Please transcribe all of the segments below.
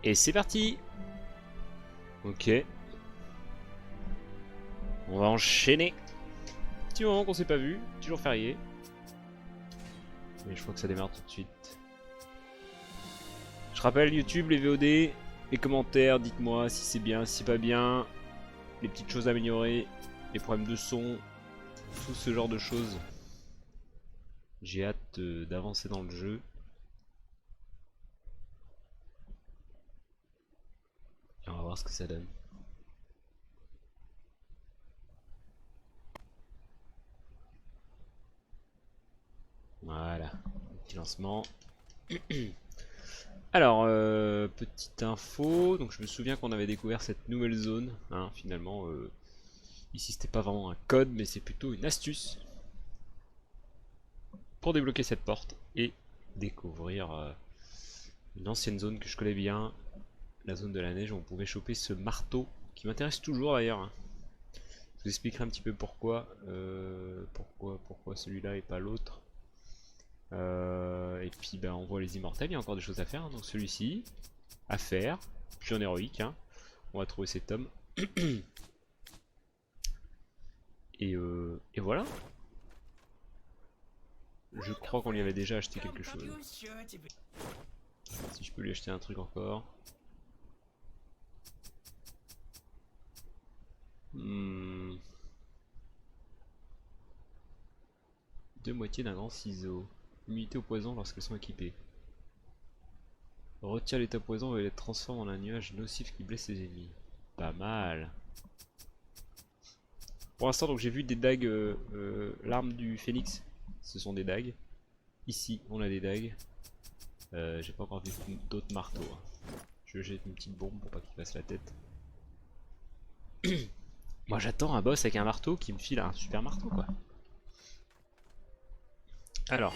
Et c'est parti. Ok. On va enchaîner. Petit moment qu'on s'est pas vu, toujours férié. Mais je crois que ça démarre tout de suite. Je rappelle YouTube, les VOD, les commentaires, dites-moi si c'est bien, si c'est pas bien, les petites choses à améliorer, les problèmes de son, tout ce genre de choses. J'ai hâte d'avancer dans le jeu. Et on va voir ce que ça donne. Voilà, petit lancement. Alors, petite info, donc je me souviens qu'on avait découvert cette nouvelle zone, hein, finalement, ici c'était pas vraiment un code, mais c'est plutôt une astuce pour débloquer cette porte et découvrir une ancienne zone que je connais bien, la zone de la neige où on pouvait choper ce marteau, qui m'intéresse toujours d'ailleurs, hein. Je vous expliquerai un petit peu pourquoi celui-là et pas l'autre. Et puis ben, on voit les immortels, il y a encore des choses à faire, hein. Donc celui-ci, à faire, puis en héroïque, hein. On va trouver cet homme. Et voilà. Je crois qu'on lui avait déjà acheté quelque chose. Si je peux lui acheter un truc encore. Deux moitiés d'un grand ciseau. Immunité au poison lorsqu'elles sont équipées. Retire l'état poison et les transforme en un nuage nocif qui blesse ses ennemis. Pas mal. Pour l'instant, donc j'ai vu des dagues, l'arme du phénix, ce sont des dagues. Ici, on a des dagues. J'ai pas encore vu d'autres marteaux, hein. Je jette une petite bombe pour pas qu'il fasse la tête. Moi j'attends un boss avec un marteau qui me file un super marteau, quoi. Alors.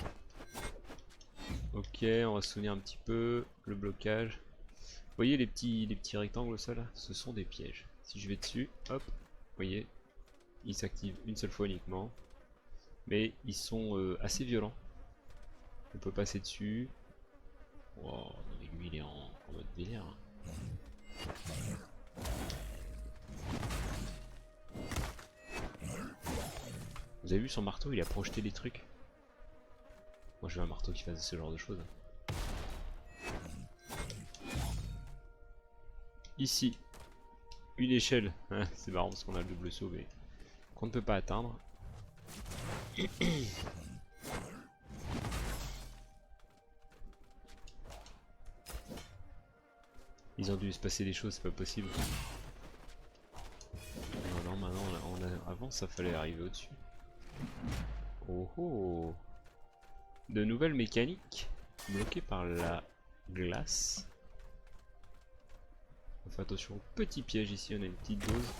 Ok, on va se souvenir un petit peu. Le blocage. Vous voyez les petits rectangles au sol là? Ce sont des pièges. Si je vais dessus, hop, vous voyez, ils s'activent une seule fois uniquement. Mais ils sont assez violents. On peut passer dessus. Wow, lui il est en mode délire. Vous avez vu son marteau, il a projeté des trucs. Moi je veux un marteau qui fasse ce genre de choses. Ici, une échelle. Hein, c'est marrant parce qu'on a le double saut mais qu'on ne peut pas atteindre. Ils ont dû se passer des choses, c'est pas possible. Non, non, maintenant avant ça fallait arriver au-dessus. Oh oh! De nouvelles mécaniques bloquées par la glace. On fait attention aux petits pièges ici, on a une petite dose.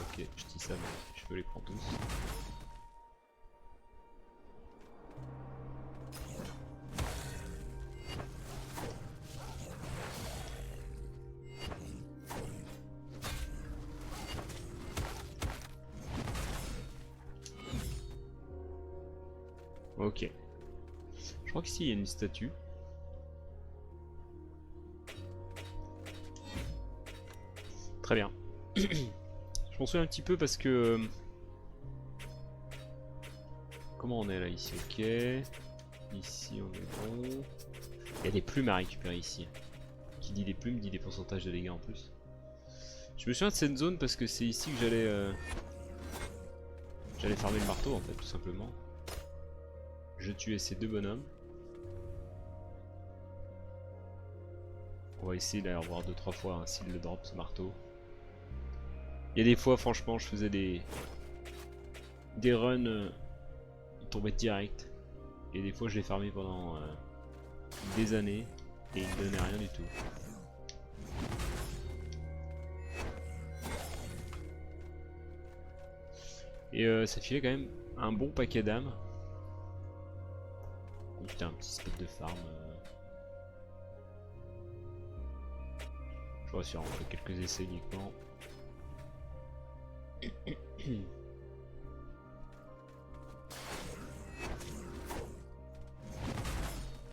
Ok, je dis ça, mais je peux les prendre tous. Ok. Je crois qu'ici il y a une statue. Très bien. Je m'en souviens un petit peu parce que... Comment on est là ici? Ok. Ici on est bon. Il y a des plumes à récupérer ici. Qui dit des plumes dit des pourcentages de dégâts en plus. Je me souviens de cette zone parce que c'est ici que j'allais farmer le marteau en fait, tout simplement. Je tuais ces deux bonhommes. On va essayer d'aller revoir 2-3 fois hein, s'il le drop ce marteau. Il y a des fois franchement je faisais des runs, ils tombaient direct. Et des fois je l'ai farmé pendant des années et il ne donnait rien du tout. Et ça filait quand même un bon paquet d'âmes. Oh, putain, un petit spot de farm. Je vois si on fait quelques essais uniquement.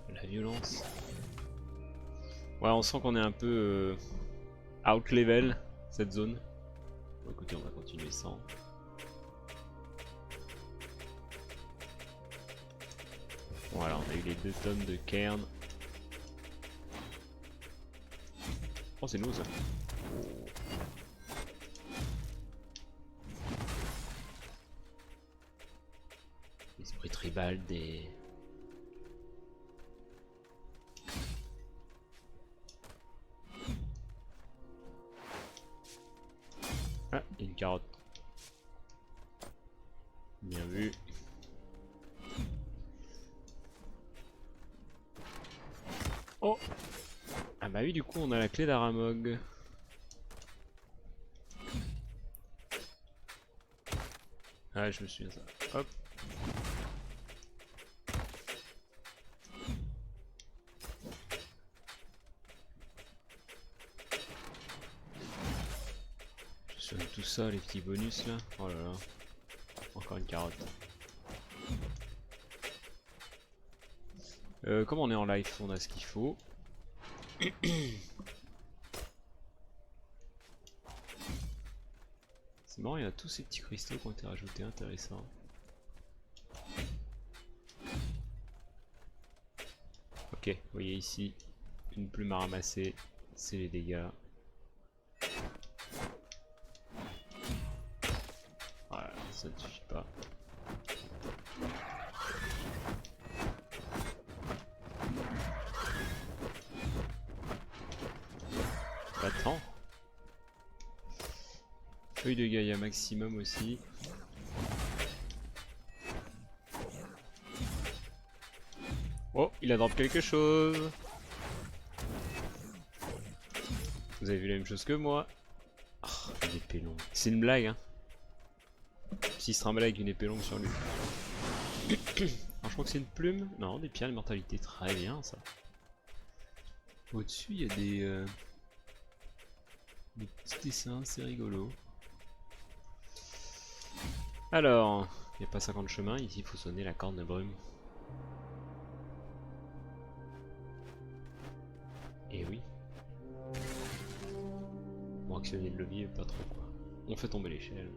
La violence. Ouais, on sent qu'on est un peu out level cette zone. Bon, écoutez, on va continuer sans. Voilà, on a eu les 2 tonnes de cairn. Oh, c'est nous ça. Oh. Esprit tribal des. Ah, il y a une carotte. Bien vu. Oh! Ah bah oui, du coup, on a la clé d'Aramog. Ah, je me souviens ça. Hop. Je me souviens de tout ça, les petits bonus là. Oh là là. Encore une carotte. Comme on est en live, on a ce qu'il faut. C'est marrant, il y a tous ces petits cristaux qui ont été rajoutés, intéressant. Ok, vous voyez ici, une plume à ramasser, c'est les dégâts. Voilà, ça ne suffit pas. Attends. Feuille de Gaïa maximum aussi. Oh, il a drop quelque chose. Vous avez vu la même chose que moi. Oh, une épée longue. C'est une blague, hein. S'il se trimballe avec une épée longue sur lui. Alors, je crois que c'est une plume. Non, des pierres d'immortalité. Très bien, ça. Au-dessus, il y a des petits dessins, c'est rigolo. Alors, il n'y a pas 50 chemins. Ici, il faut sonner la corne de brume. Et oui. Bon, actionner le levier, pas trop quoi. On fait tomber l'échelle.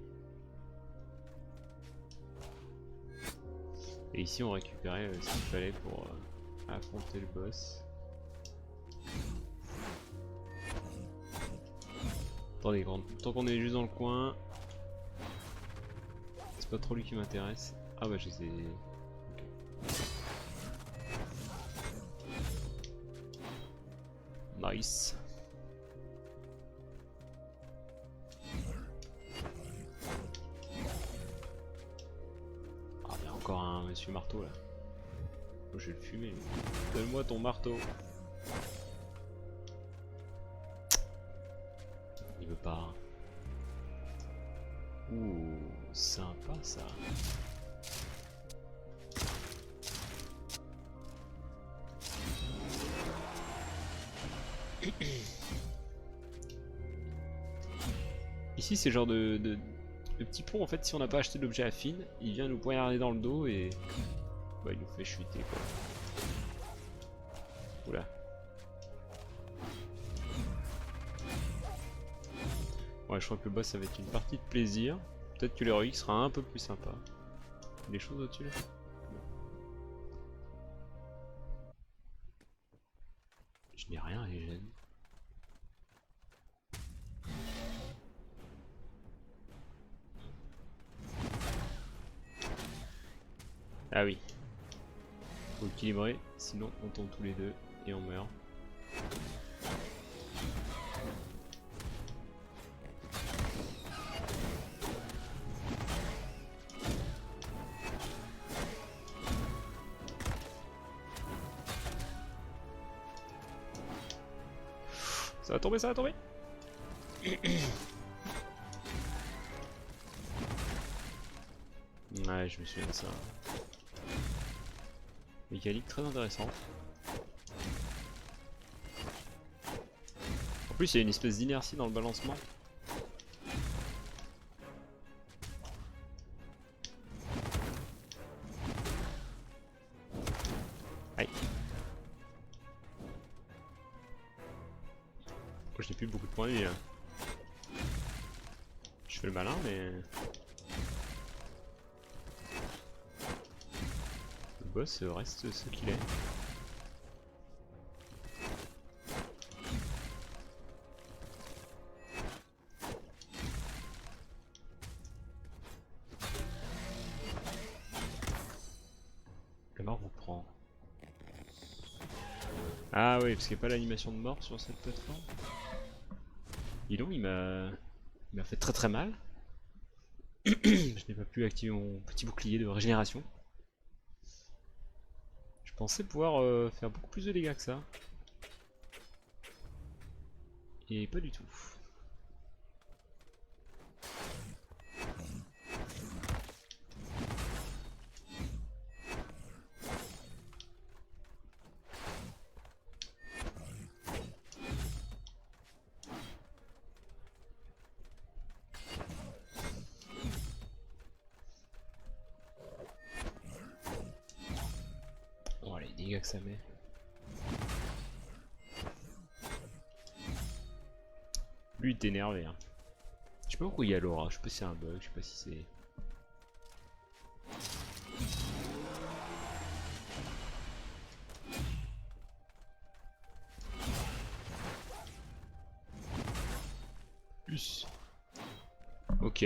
Et ici, on récupérait ce qu'il fallait pour affronter le boss. Attendez, tant qu'on est juste dans le coin, c'est pas trop lui qui m'intéresse. Ah bah j'essaie. Okay. Nice. Ah, il y a encore un monsieur marteau là. Oh, je vais le fumer. Donne-moi ton marteau. Il veut pas. Ouh, sympa ça. Ici c'est genre de petit pont en fait, si on n'a pas acheté l'objet à fine, il vient nous poignarder dans le dos et bah il nous fait chuter quoi. Oula. Ouais, je crois que le boss ça va être une partie de plaisir. Peut-être que l'héroïque sera un peu plus sympa. Des choses au-dessus là. Je n'ai rien, les jeunes. Ah oui. Faut équilibrer, sinon on tombe tous les deux et on meurt. Ça va tomber, ça va tomber. Ouais, je me souviens de ça. Mécanique très intéressante. En plus, il y a une espèce d'inertie dans le balancement. Aïe. je n'ai plus beaucoup de points de vie là. Je fais le malin mais... Le boss reste ce qu'il est. La mort vous prend. Ah oui, parce qu'il n'y a pas l'animation de mort sur cette plateforme. Dis donc, il m'a fait très très mal. Je n'ai pas pu activer mon petit bouclier de régénération. Je pensais pouvoir faire beaucoup plus de dégâts que ça. Et pas du tout. Oh les dégâts que ça met. Lui il est énervé hein. Je sais pas pourquoi il y a l'aura, je sais pas si c'est un bug, je sais pas si c'est... Plus. Ok.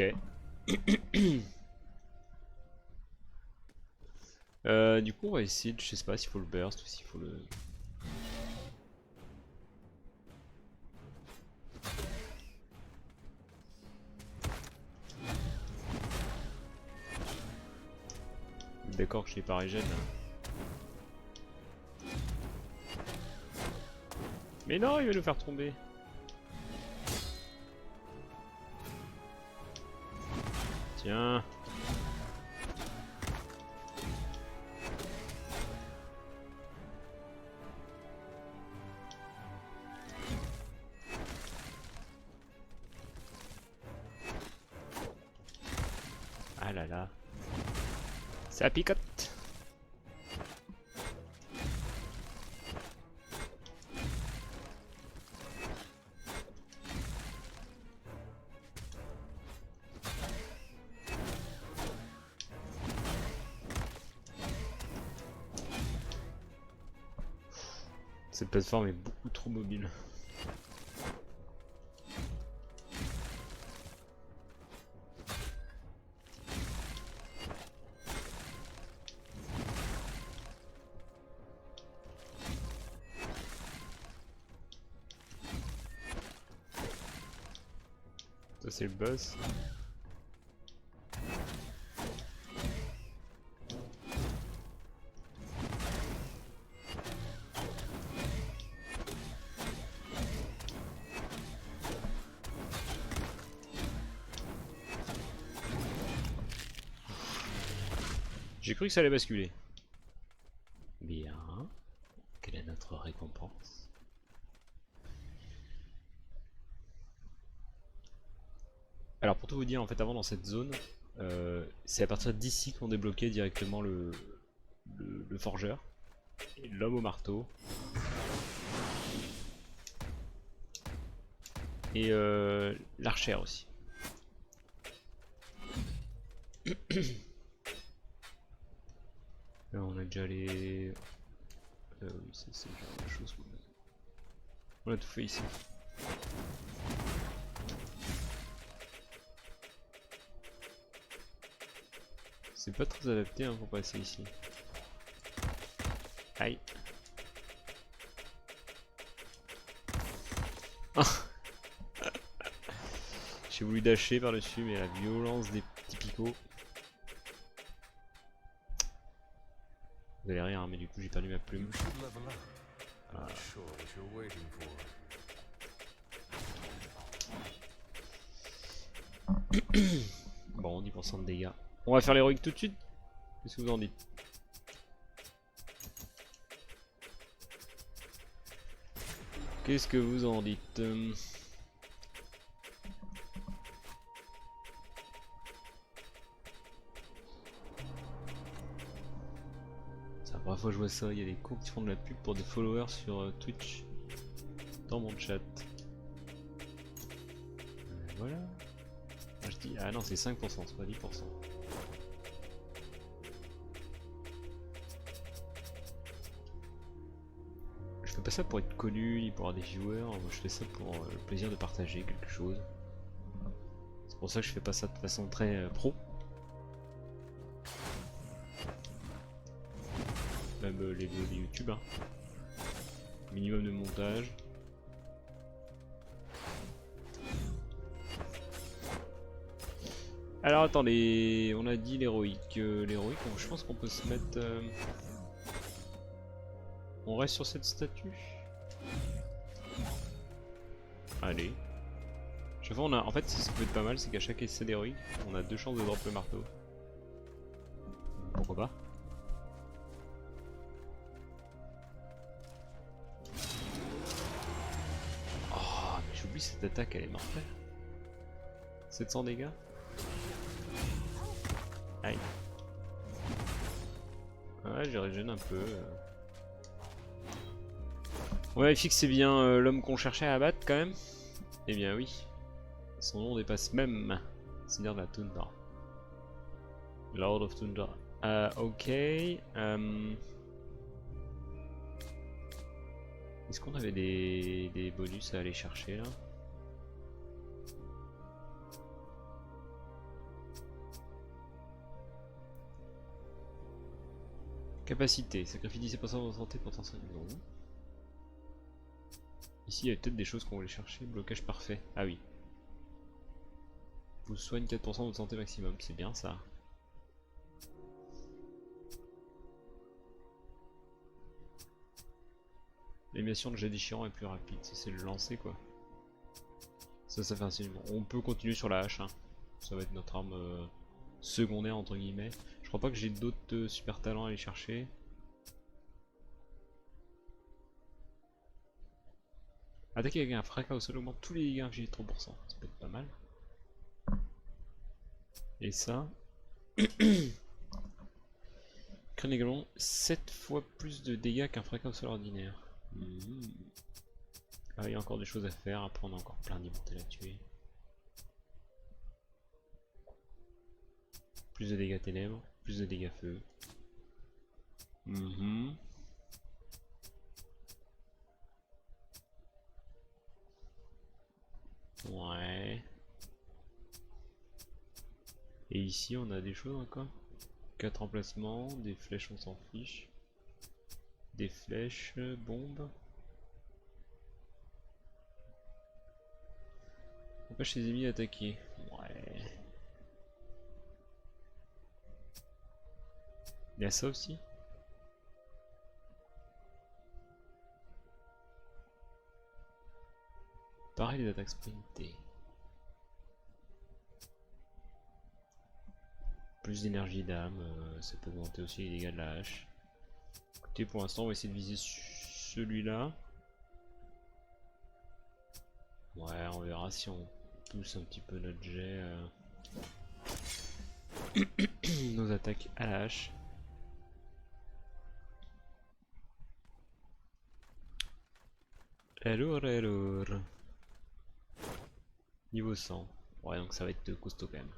Du coup on va essayer de, je sais pas s'il faut le burst ou s'il faut le... D'accord que je l'ai pas régène là. Mais non, il va nous faire tomber. Tiens. Ah là là. Ça picote. Cette plateforme est beaucoup trop mobile. Ça c'est le boss. J'ai cru que ça allait basculer. Bien. Quelle est notre récompense? Alors pour tout vous dire, en fait avant dans cette zone, c'est à partir d'ici qu'on débloquait directement le forgeur. Et l'homme au marteau. Et l'archère aussi. Là on a déjà les... oui, c'est le genre de choses. On a tout fait ici. C'est pas très adapté hein, pour passer ici. Aïe. J'ai voulu dasher par dessus mais la violence des petits picots. Vous allez rire hein, mais du coup j'ai perdu ma plume. Ah. Bon 10% de dégâts. On va faire l'héroïque tout de suite. Qu'est-ce que vous en dites? Qu'est-ce que vous en dites? C'est la première fois que je vois ça, il y a des cons qui font de la pub pour des followers sur Twitch. Dans mon chat. Voilà. Ah, je dis... ah non, c'est 5%, c'est pas 10%. Je fais pas ça pour être connu ni pour avoir des viewers, moi je fais ça pour le plaisir de partager quelque chose. C'est pour ça que je fais pas ça de façon très pro. Même les vidéos de YouTube, hein. Minimum de montage. Alors attendez, on a dit l'héroïque. L'héroïque, je pense qu'on peut se mettre... On reste sur cette statue. Allez. Chaque fois on a... En fait, ce qui peut être pas mal, c'est qu'à chaque essai d'héroïque, on a 2 chances de drop le marteau. Pourquoi pas? Oh, mais j'oublie cette attaque, elle est mortelle. 700 dégâts. Aïe. Ouais, j'ai régène un peu. On vérifie que c'est bien l'homme qu'on cherchait à abattre quand même. Eh bien oui. Son nom dépasse même Seigneur de la Toundra. Lord of Tundra. Ok. Est-ce qu'on avait des bonus à aller chercher là? Capacité, sacrifie 17% de santé pour 5 secondes. Ici il y a peut-être des choses qu'on voulait chercher. Blocage parfait. Ah oui. Vous soigne 4% de votre santé maximum, c'est bien ça. L'émission de jet déchirant est plus rapide, ça c'est le lancer quoi. Ça fait un signe. On peut continuer sur la hache, hein. Ça va être notre arme secondaire entre guillemets. Je crois pas que j'ai d'autres super talents à aller chercher. Attaquer avec un fracas au sol augmente tous les dégâts infligés de 3%. Ça peut être pas mal. Et ça. Crâne également 7 fois plus de dégâts qu'un fracas au sol ordinaire. Ah, il y a encore des choses à faire. Après, on a encore plein d'immortels à tuer. Plus de dégâts ténèbres, plus de dégâts feu. Ouais. Et ici, on a des choses encore. 4 emplacements, des flèches, on s'en fiche. Des flèches, bombes. Empêche les ennemis d'attaquer. Ouais. Il y a ça aussi. Pareil, les attaques sprintées. Plus d'énergie d'âme, ça peut augmenter aussi les dégâts de la hache. Écoutez, pour l'instant, on va essayer de viser celui-là. Ouais, on verra si on pousse un petit peu notre jet. Nos attaques à la hache. Alors. Niveau 100. Ouais, donc ça va être costaud quand même.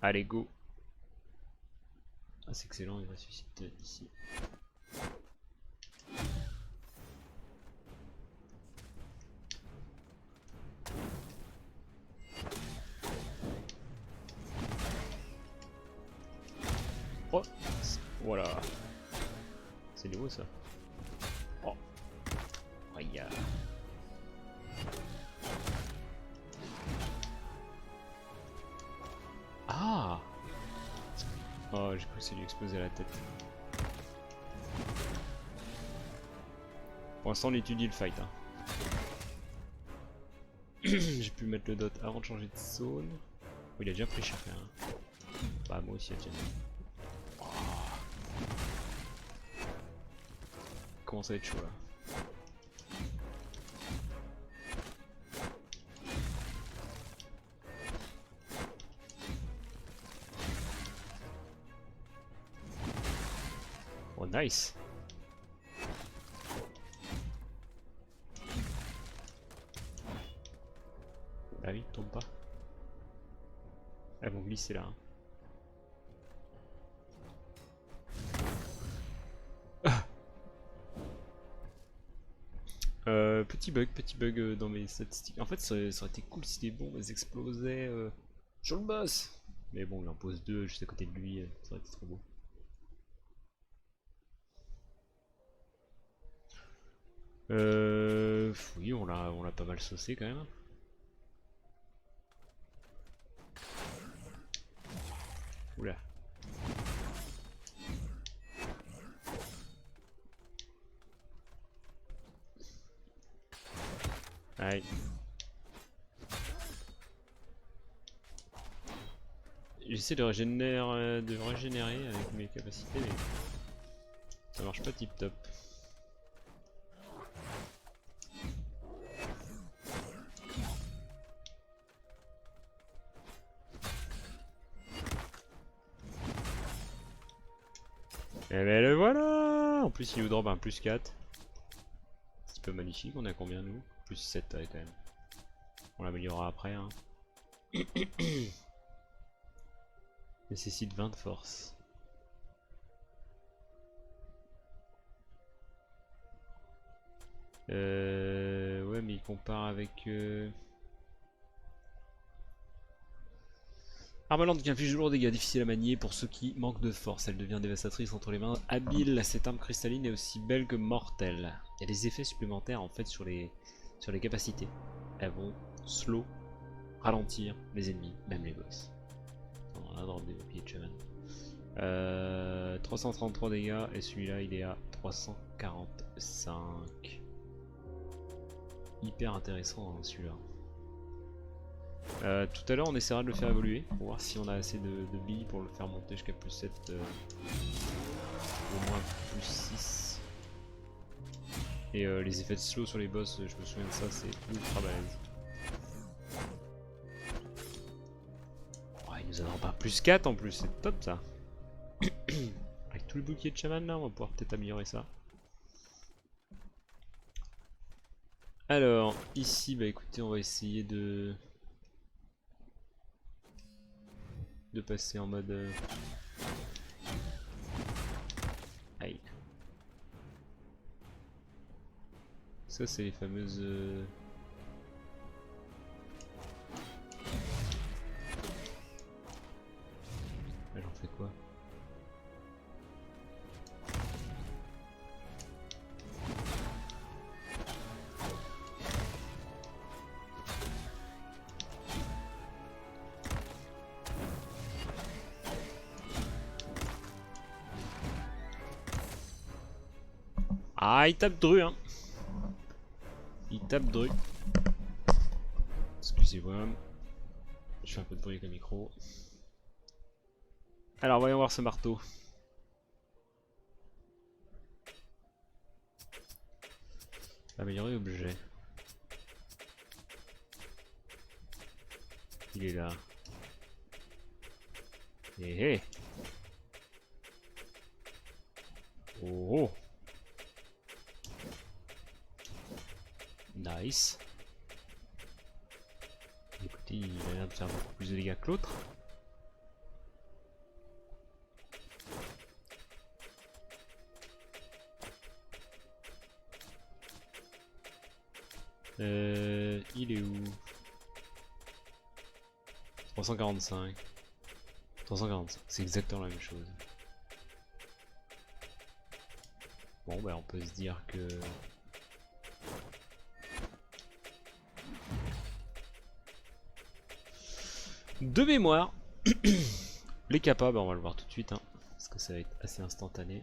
Allez, go. Ah, c'est excellent, il ressuscite ici. Oh, voilà. C'est nouveau ça. Oh, aïe. Ah. Oh, j'ai cru que ça lui explosait la tête. Pour l'instant, on étudie le fight. Hein. J'ai pu mettre le dot avant de changer de zone. Oh, il a déjà pris cher. Hein. Bah, moi aussi, tiens. Oh. Comment ça va être chaud là. Oh, nice. Bah oui, tombe pas. Elles vont glisser là. Petit bug dans mes statistiques. En fait, ça aurait été cool si les bombes elles explosaient sur le boss. Mais bon, il en pose deux juste à côté de lui, ça aurait été trop beau. Oui, on l'a pas mal saucé quand même. Oula. Aïe. J'essaie de régénérer avec mes capacités, mais ça marche pas tip top. Et ben le voilà. En plus il nous drop un plus 4. C'est un petit peu magnifique, on a combien nous? Plus 7 ouais, quand même. On l'améliorera après hein. Nécessite 20 de force. Ouais mais il compare avec... Arme lente qui inflige de lourds dégâts, difficile à manier pour ceux qui manquent de force. Elle devient dévastatrice entre les mains. Habile, cette arme cristalline est aussi belle que mortelle. Il y a des effets supplémentaires en fait sur les capacités. Elles vont slow, ralentir les ennemis, même les boss. On a drop des boucliers de chaman. 333 dégâts et celui-là il est à 345. Hyper intéressant hein, celui-là. Tout à l'heure on essaiera de le faire évoluer pour voir si on a assez de billes pour le faire monter jusqu'à plus 7 au moins plus 6 et les effets de slow sur les boss je me souviens de ça, c'est ultra balèze. Oh, il nous en aura pas plus 4 en plus, c'est top ça. Avec tout le bouclier de chaman là on va pouvoir peut-être améliorer ça. Alors ici bah écoutez on va essayer de passer en mode aïe. Ça c'est les fameuses elle en fait quoi? Ah, il tape Dru, hein. Il tape Dru. Excusez-moi. Je fais un peu de bruit avec le micro. Alors, voyons voir ce marteau. Améliorer objet. Il est là. Eh eh. Oh oh. Nice. Écoutez, il a l'air de faire beaucoup plus de dégâts que l'autre. Il est où? 345. 345, c'est exactement la même chose. Bon bah on peut se dire que... De mémoire, les capables, on va le voir tout de suite, hein, parce que ça va être assez instantané.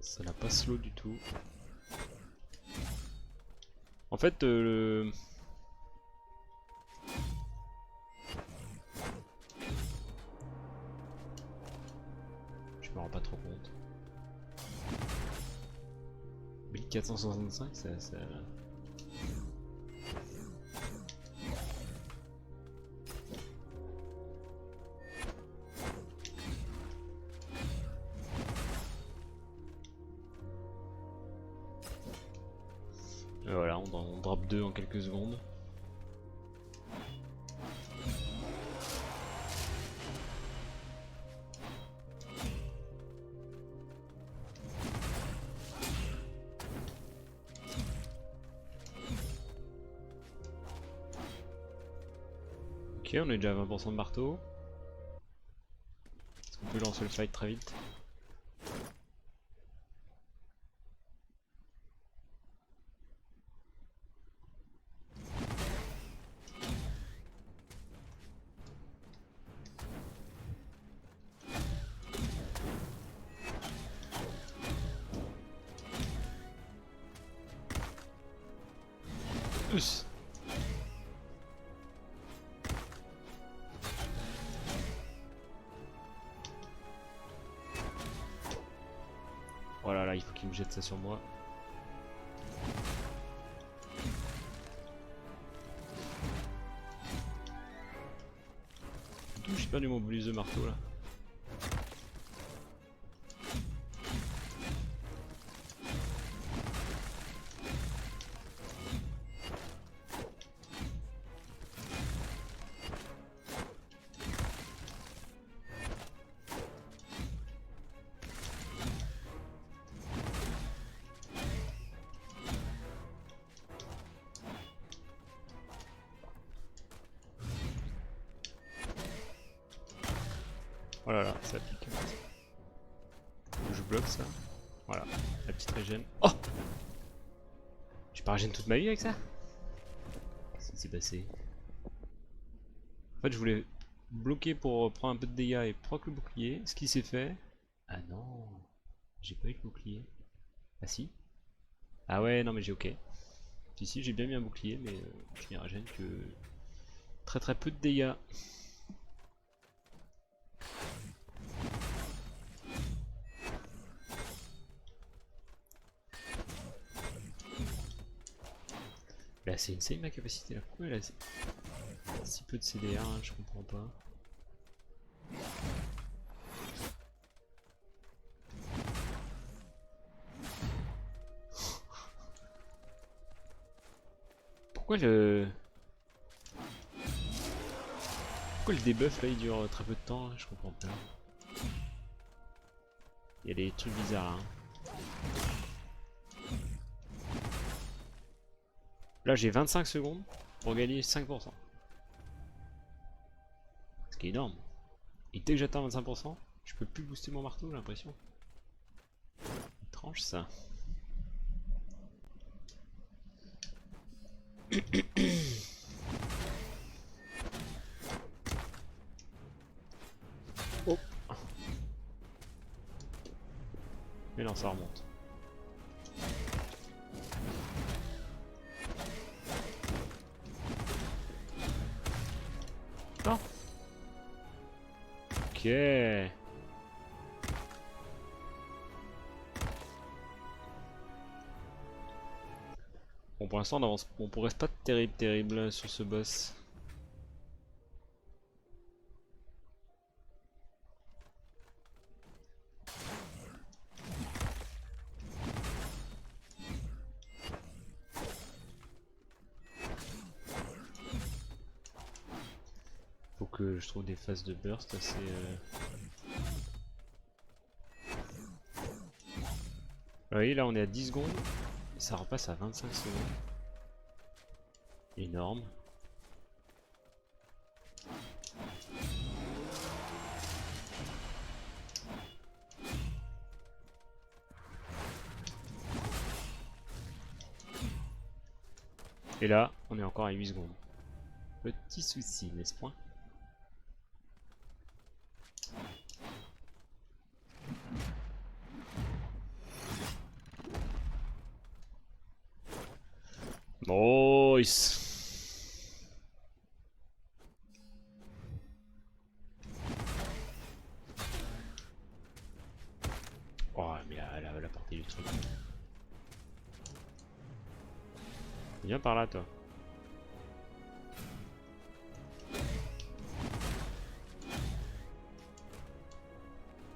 Ça n'a pas slow du tout. En fait, le... Je me rends pas trop compte. 1465, ça... Et voilà, on drop 2 en quelques secondes. Ok, on est déjà à 20% de marteau. Est-ce qu'on peut lancer le fight très vite? Us. Oh là là, il faut qu'il me jette ça sur moi. D'où j'ai perdu mon bonus de marteau là. Oh là là, ça pique. Faut que je bloque ça. Voilà, la petite régène. Oh! J'ai pas régène toute ma vie avec ça? Qu'est-ce qui s'est passé? En fait, je voulais bloquer pour prendre un peu de dégâts et proc le bouclier. Ce qui s'est fait. Ah non, j'ai pas eu le bouclier. Ah si? Ah ouais, non mais j'ai ok. Ici j'ai bien mis un bouclier, mais je n'y régène que très peu de dégâts. Là c'est insane ma capacité là. Pourquoi elle a si peu de CDR, hein, je comprends pas. Pourquoi le debuff là il dure très peu de temps, hein, je comprends pas. Il y a des trucs bizarres hein. Là j'ai 25 secondes pour gagner 5%. Ce qui est énorme. Et dès que j'atteins 25%, je peux plus booster mon marteau, j'ai l'impression. Étrange ça. Oh. Mais non, ça remonte. Non. Ok. Bon, pour l'instant, on avance. On progresse pas terrible sur ce boss. Faut que je trouve des phases de burst assez. Vous voyez, là on est à 10 secondes. Et ça repasse à 25 secondes. Énorme. Et là, on est encore à 8 secondes. Petit souci, n'est-ce point? Nice. Oh, mais la partie du truc. Viens par là, toi.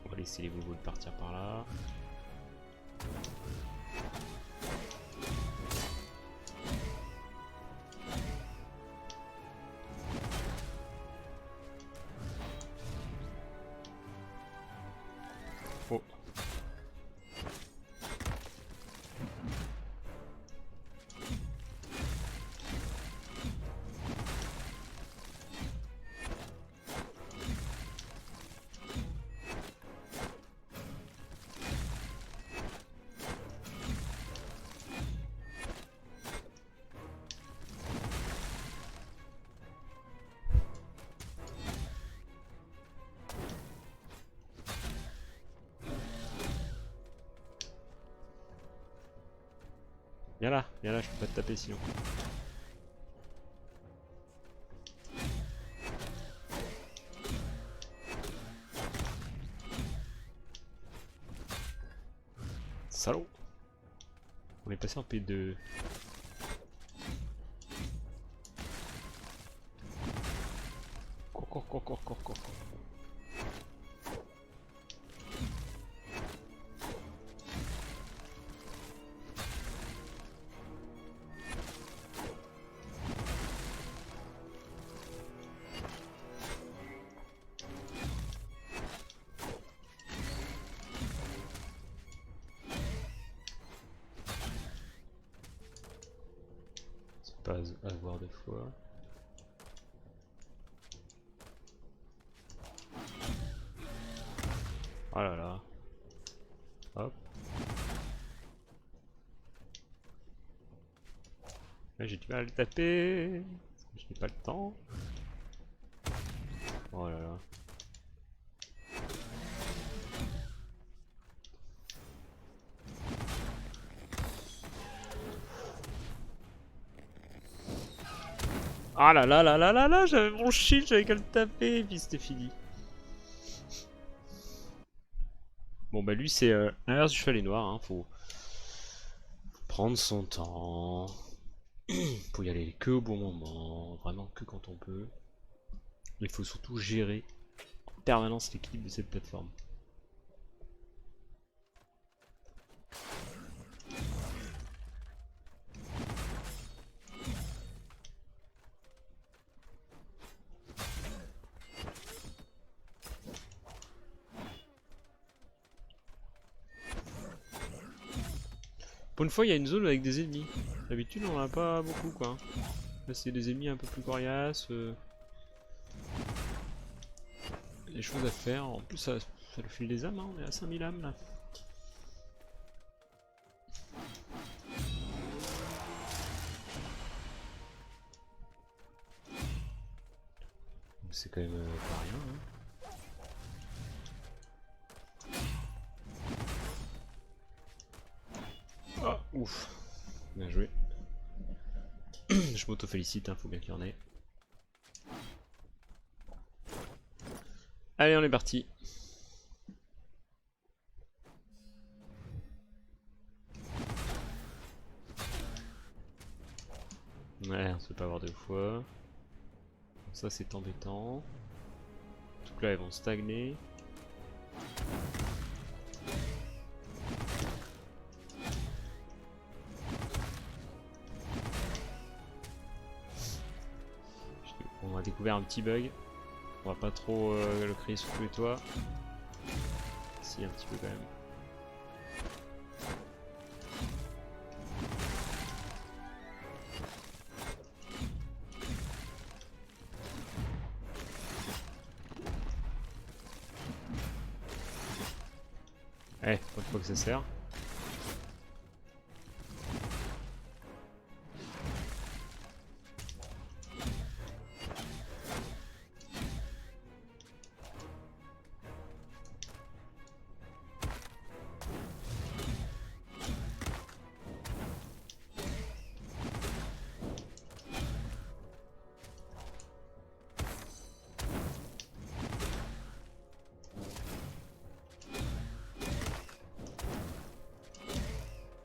On va laisser les bobos partir par là. viens là, je peux pas te taper sinon. Salaud! On est passé en P2. Cours. C'est pas à voir des fois. Oh là là. Hop. Là j'ai du mal à le taper. Je n'ai pas le temps. Oh là là. Ah là là là là là là, j'avais mon shield, j'avais qu'à le taper et puis c'était fini. Bon bah lui c'est l'inverse du chevalet noir, hein. Faut prendre son temps. Faut y aller que au bon moment, vraiment que quand on peut. Il faut surtout gérer en permanence l'équilibre de cette plateforme. Pour une fois, il y a une zone avec des ennemis. D'habitude, on en a pas beaucoup, quoi. Là, c'est des ennemis un peu plus coriaces. Des choses à faire. En plus, ça le file des âmes, hein. On est à 5000 âmes, là. C'est quand même pas rien, hein. Ah, ouf. Bien joué. Je m'auto-félicite, hein, faut bien qu'il y en ait. Allez, on est parti. Ouais, on se fait pas avoir deux fois. Ça, c'est embêtant. Donc là, ils vont stagner. On a découvert un petit bug. On va pas trop le crier sous tous les toits. Si, un petit peu quand même. Eh, pas de quoi que ça sert.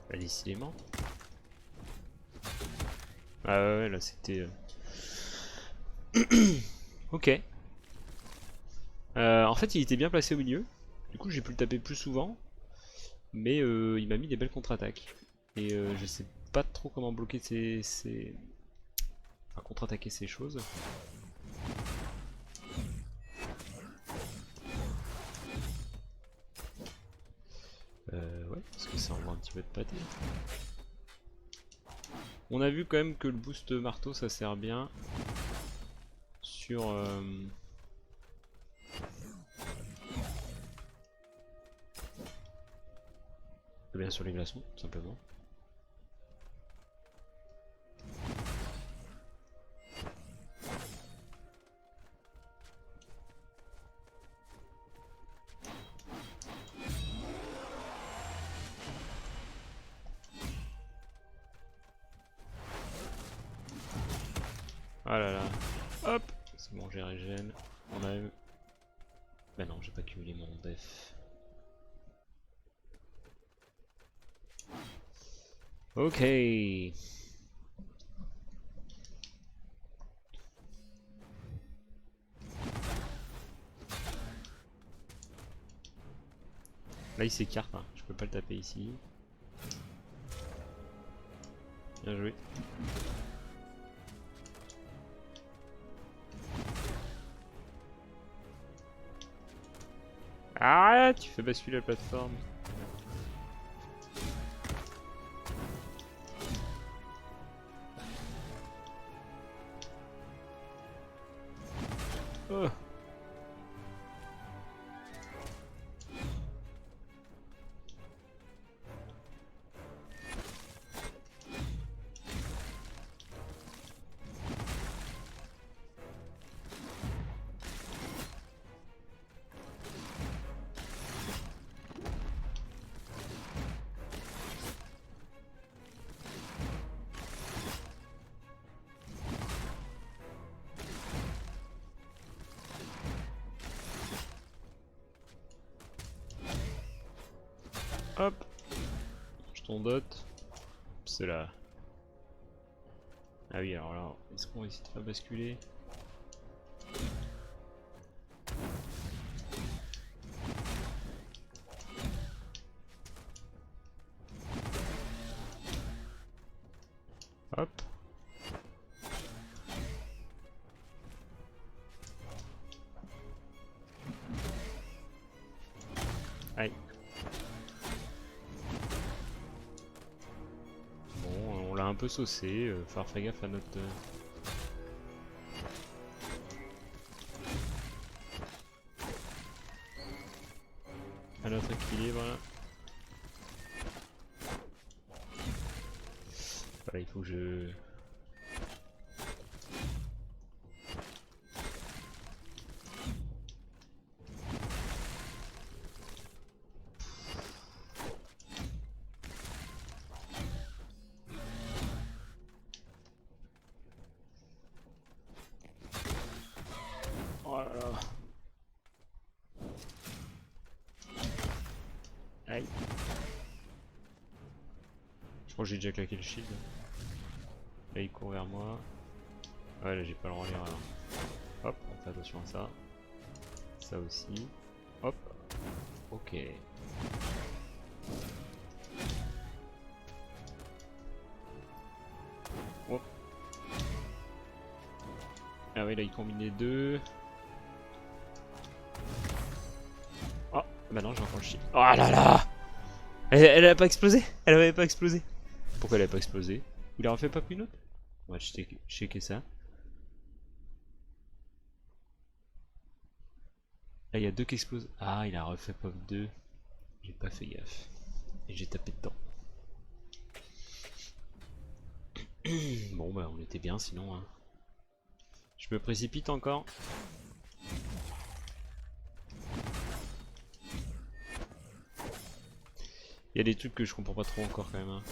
Bah, décidément. Ah ouais, là c'était... Ok. En fait, il était bien placé au milieu. Du coup, j'ai pu le taper plus souvent. Mais il m'a mis des belles contre-attaques. Et je sais pas trop comment bloquer enfin, contre-attaquer ces choses. Ouais, parce que ça envoie un petit peu de pâté. On a vu quand même que le boost marteau ça sert bien sur bien sur les glaçons, tout simplement. Ah là là. Hop. C'est bon, j'ai régène. On a eu... Bah non, j'ai pas cumulé mon def. Ok. Là il s'écarte, hein. Je peux pas le taper ici. Bien joué. Arrête, tu fais basculer la plateforme. Oh. Hop. Je t'en dote. C'est là. Ah oui, alors là, est-ce qu'on va essayer de faire basculer? Hop. Aïe. Bon, on l'a un peu saucé, faire faire gaffe à notre équilibre là. Voilà, il faut que je... Oh là là. Aïe. Je crois que j'ai déjà claqué le shield. Là il court vers moi. Ouais, là j'ai pas le relire alors. Hop, on fait attention à ça. Ça aussi. Hop. Ok. Hop. Ah oui, là il combine les deux. Oh, bah non, j'ai encore le shield. Oh là là. Elle a pas explosé. Elle avait pas explosé. Pourquoi elle a pas explosé? Il en refait pas une autre? On va checker ça. Là il y a deux qui explosent. Ah, il a refait pop 2. J'ai pas fait gaffe. Et j'ai tapé dedans. Bon bah on était bien sinon hein. Je me précipite encore. Il y a des trucs que je comprends pas trop encore quand même hein.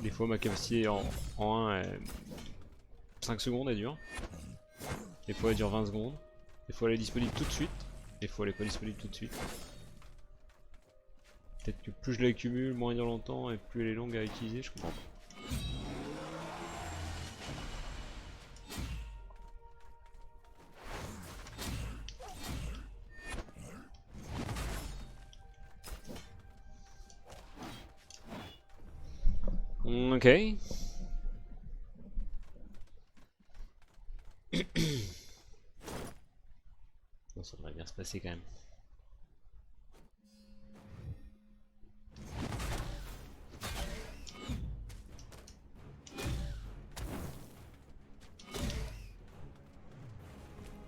Des fois ma capacité en 1 5 secondes elle dure. Des fois elle dure 20 secondes. Des fois elle est disponible tout de suite. Des fois elle est pas disponible tout de suite. Peut-être que plus je l'accumule, moins elle dure longtemps et plus elle est longue à utiliser, je comprends pas. Ok. Bon, ça devrait bien se passer quand même.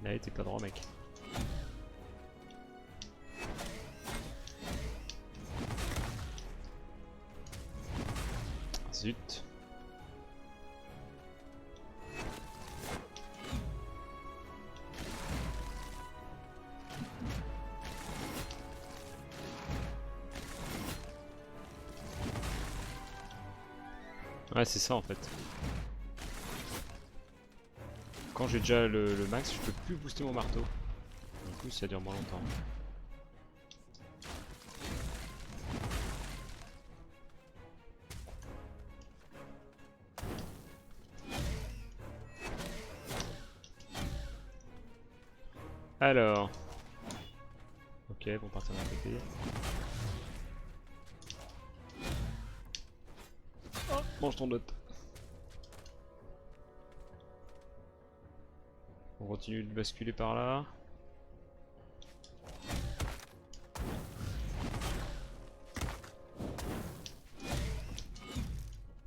Là, t'es pas droit, mec. Zut. Ouais, c'est ça en fait. Quand j'ai déjà le max, je peux plus booster mon marteau. Du coup, ça dure moins longtemps. Alors. Ok, bon partenaire PP. Oh, mange ton dot. On continue de basculer par là.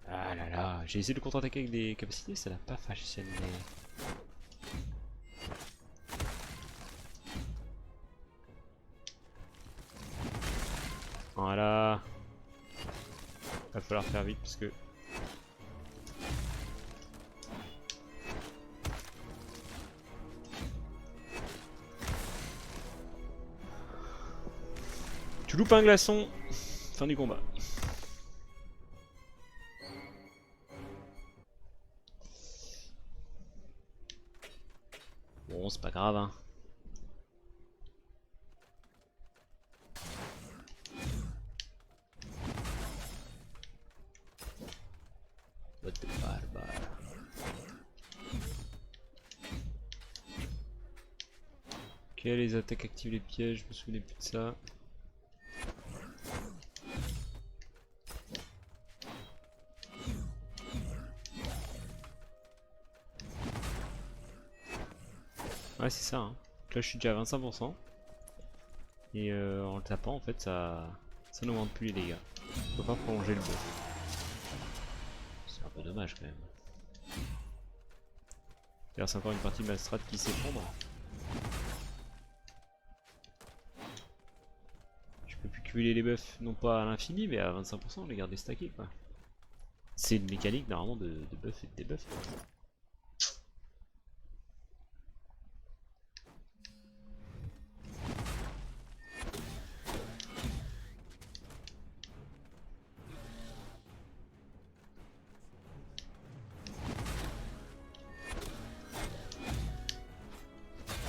Ah là là, j'ai essayé de contre-attaquer avec des capacités, ça n'a pas fonctionné. Voilà. Va falloir faire vite parce que... Tu loupes un glaçon, fin du combat. Bon, c'est pas grave, hein. What the barbare. Ok, les attaques activent les pièges, je me souvenais plus de ça. Ouais, c'est ça, hein. Donc là, je suis déjà à 25%. Et en le tapant, en fait, ça n'augmente plus les dégâts. On peut pas prolonger le buff. C'est un peu dommage quand même. D'ailleurs, c'est encore une partie de ma strat qui s'effondre. Je peux plus cumuler les buffs, non pas à l'infini, mais à 25%, les garder stackés quoi. C'est une mécanique normalement de buff et de debuff.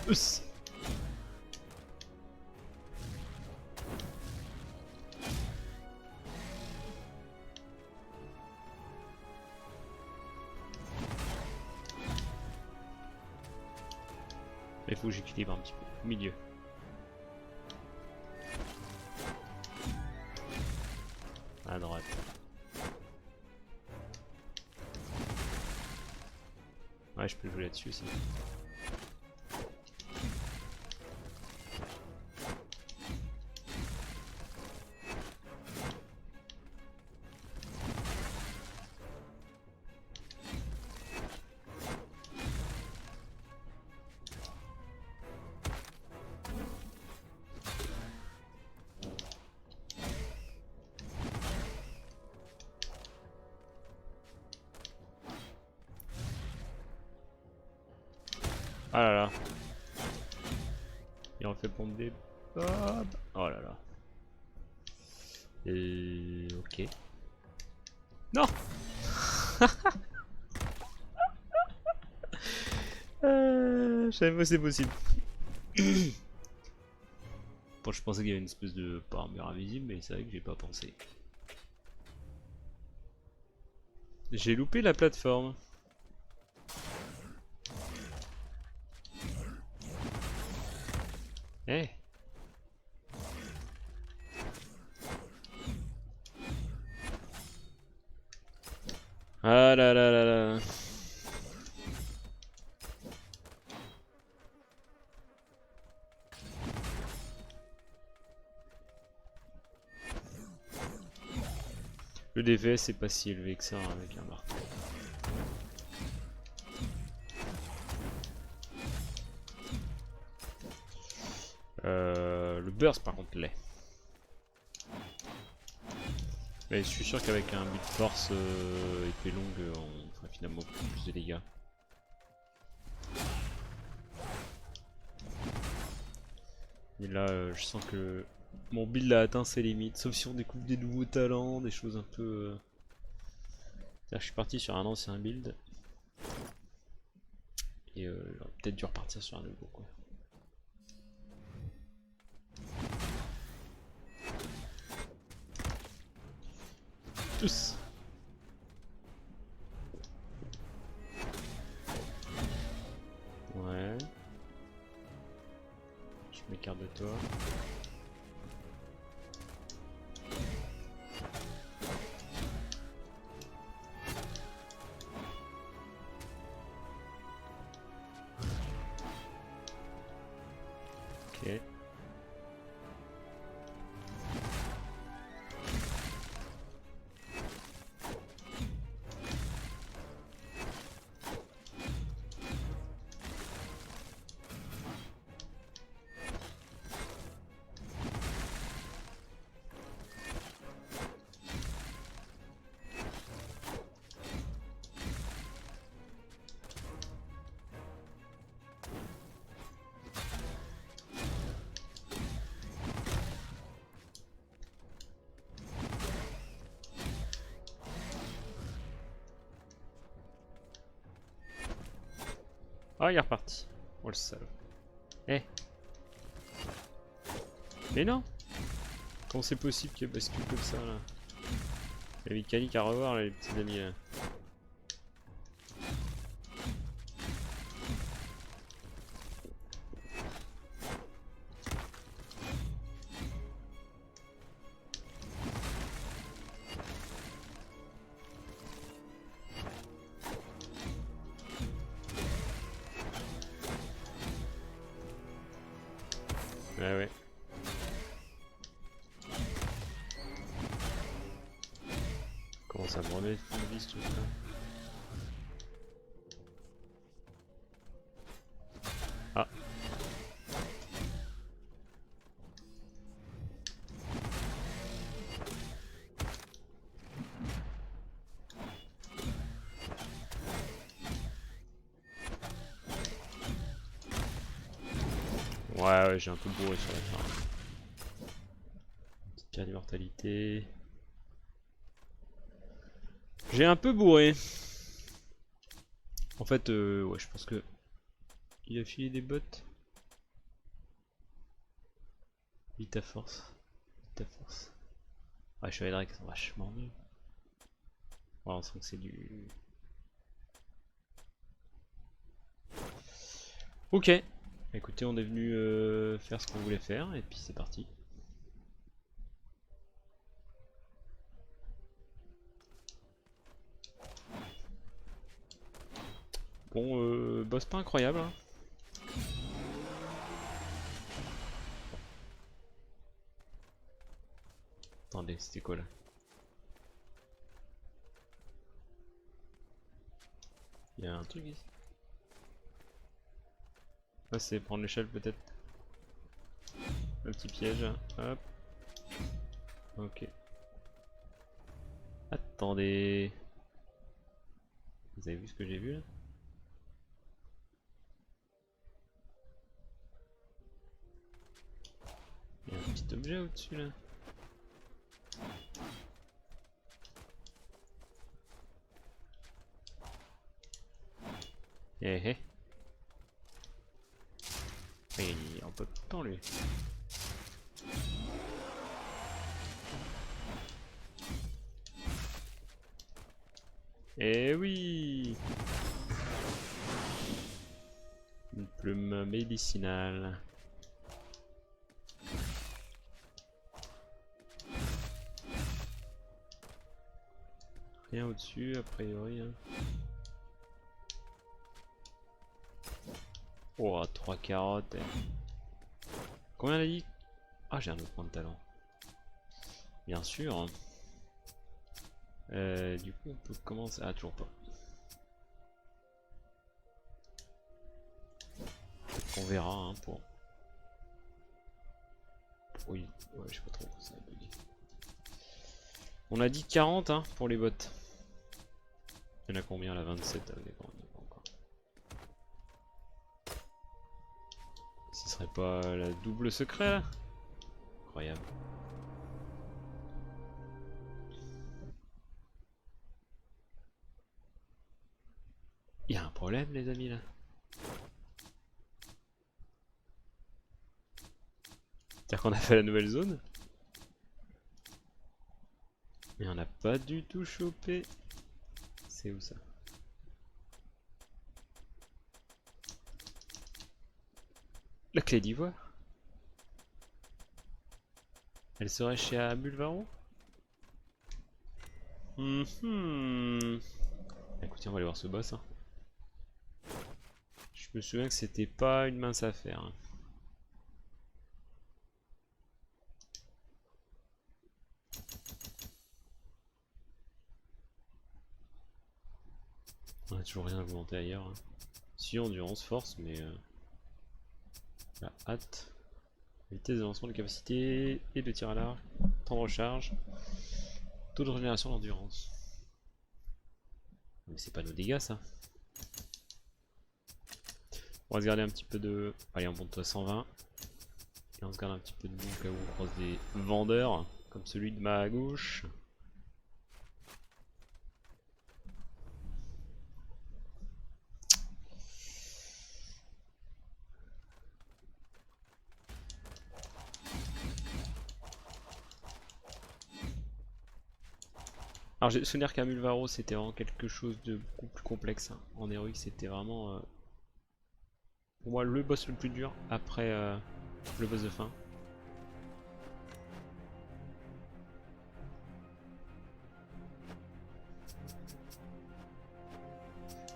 Ouss. Il faut que j'équilibre un petit peu. Au milieu. À droite. Ouais, je peux jouer là-dessus aussi. Ah là là. Il en fait pompe des bombes. Oh là là. Et ok. Non. Je savais pas si c'est possible. Bon, je pensais qu'il y avait une espèce de armure invisible, mais c'est vrai que j'ai pas pensé. J'ai loupé la plateforme. Eh. Ah là là là là. Le DPS est pas si élevé que ça avec un marteau. Le burst par contre l'est. Mais je suis sûr qu'avec un build force épée longue, on fera finalement plus de dégâts. Et là, je sens que mon build a atteint ses limites, sauf si on découvre des nouveaux talents, des choses un peu Là, je suis parti sur un ancien build. Et j'aurais peut-être dû repartir sur un nouveau quoi. Tous. Ouais. Je m'écarte de toi. Ok. Ah, il est reparti. Oh le salaud. Eh. Mais non. Comment c'est possible qu'il bascule comme ça là? La mécanique à revoir là, les petits amis là. Ouais ouais. Comment ça me remet une vie ce truc là? Ah. Ouais ouais, j'ai un peu bourré sur la fin. Petite pierre d'immortalité. J'ai un peu bourré. En fait, ouais, je pense que il a filé des bottes. Vite à force. Vite à force. Ouais, Chevalier Drake sont vachement mieux. Ouais, on sent que c'est du... Ok. Écoutez, on est venu faire ce qu'on voulait faire et puis c'est parti. Bon, boss pas incroyable. Hein. Attendez, c'était quoi là? Il y a un truc ici. Ah, c'est prendre l'échelle peut-être. Un petit piège. Hop. Ok. Attendez. Vous avez vu ce que j'ai vu là? Il y a un petit objet au-dessus là. Eh eh. Il est en peu de temps lui. Eh oui. Une plume médicinale. Rien au-dessus a priori. Hein. Oh, 3 carottes. Combien elle a dit? Ah, j'ai un autre point de talent. Bien sûr. Hein. Du coup, on peut commencer. Ah, toujours pas. On verra hein, pour. Oui, ouais, je sais pas trop où ça va bugger. On a dit 40 hein, pour les bottes. Il y en a combien là? 27 d'accord, encore. Ce serait pas la double secret là? Incroyable. un problème les amis là? C'est-à-dire qu'on a fait la nouvelle zone? Mais on n'a pas du tout chopé. C'est où ça? La clé d'ivoire? Elle serait chez Abulvaro? Écoutez, on va aller voir ce boss. Hein. Je me souviens que c'était pas une mince affaire. Hein. On a toujours rien augmenté ailleurs. Hein. Si, endurance, force, mais la hâte, vitesse de lancement de capacité et de tir à l'arc, temps de recharge, taux de régénération d'endurance. Mais c'est pas nos dégâts ça. On va se garder un petit peu de... Allez, on monte à 120. Et on se garde un petit peu de nous au cas où on croise des vendeurs, comme celui de ma gauche. Alors j'ai souvenir qu'à Mulvaro c'était vraiment quelque chose de beaucoup plus complexe. Hein. En héroïque c'était vraiment pour moi le boss le plus dur après le boss de fin.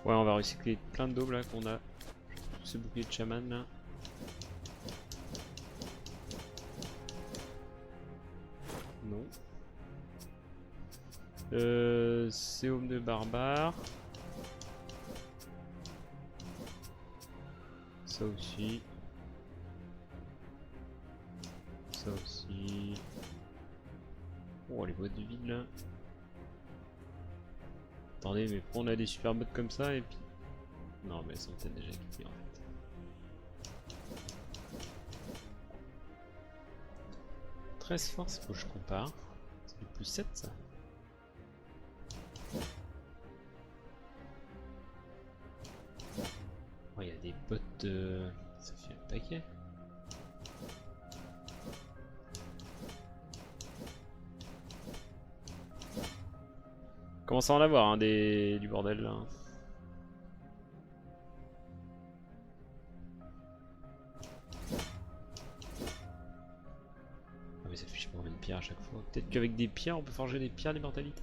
Ouais, on va recycler plein de daubes là qu'on a. Tous ces boucliers de chaman là. Non. Séum de barbare. Ça aussi. Ça aussi. Oh, les boîtes de vide là. Attendez, mais on a des super bottes comme ça et puis... Non, mais elles sont peut-être déjà équipées en fait. « 13 force, faut que je compare. C'est du plus 7 ça. Oh, il y a des bottes ça fait un paquet. Commence à en avoir hein, du bordel là. Ah mais ça fait je sais pas combien de pierres à chaque fois. Peut-être qu'avec des pierres on peut forger des pierres d'immortalité.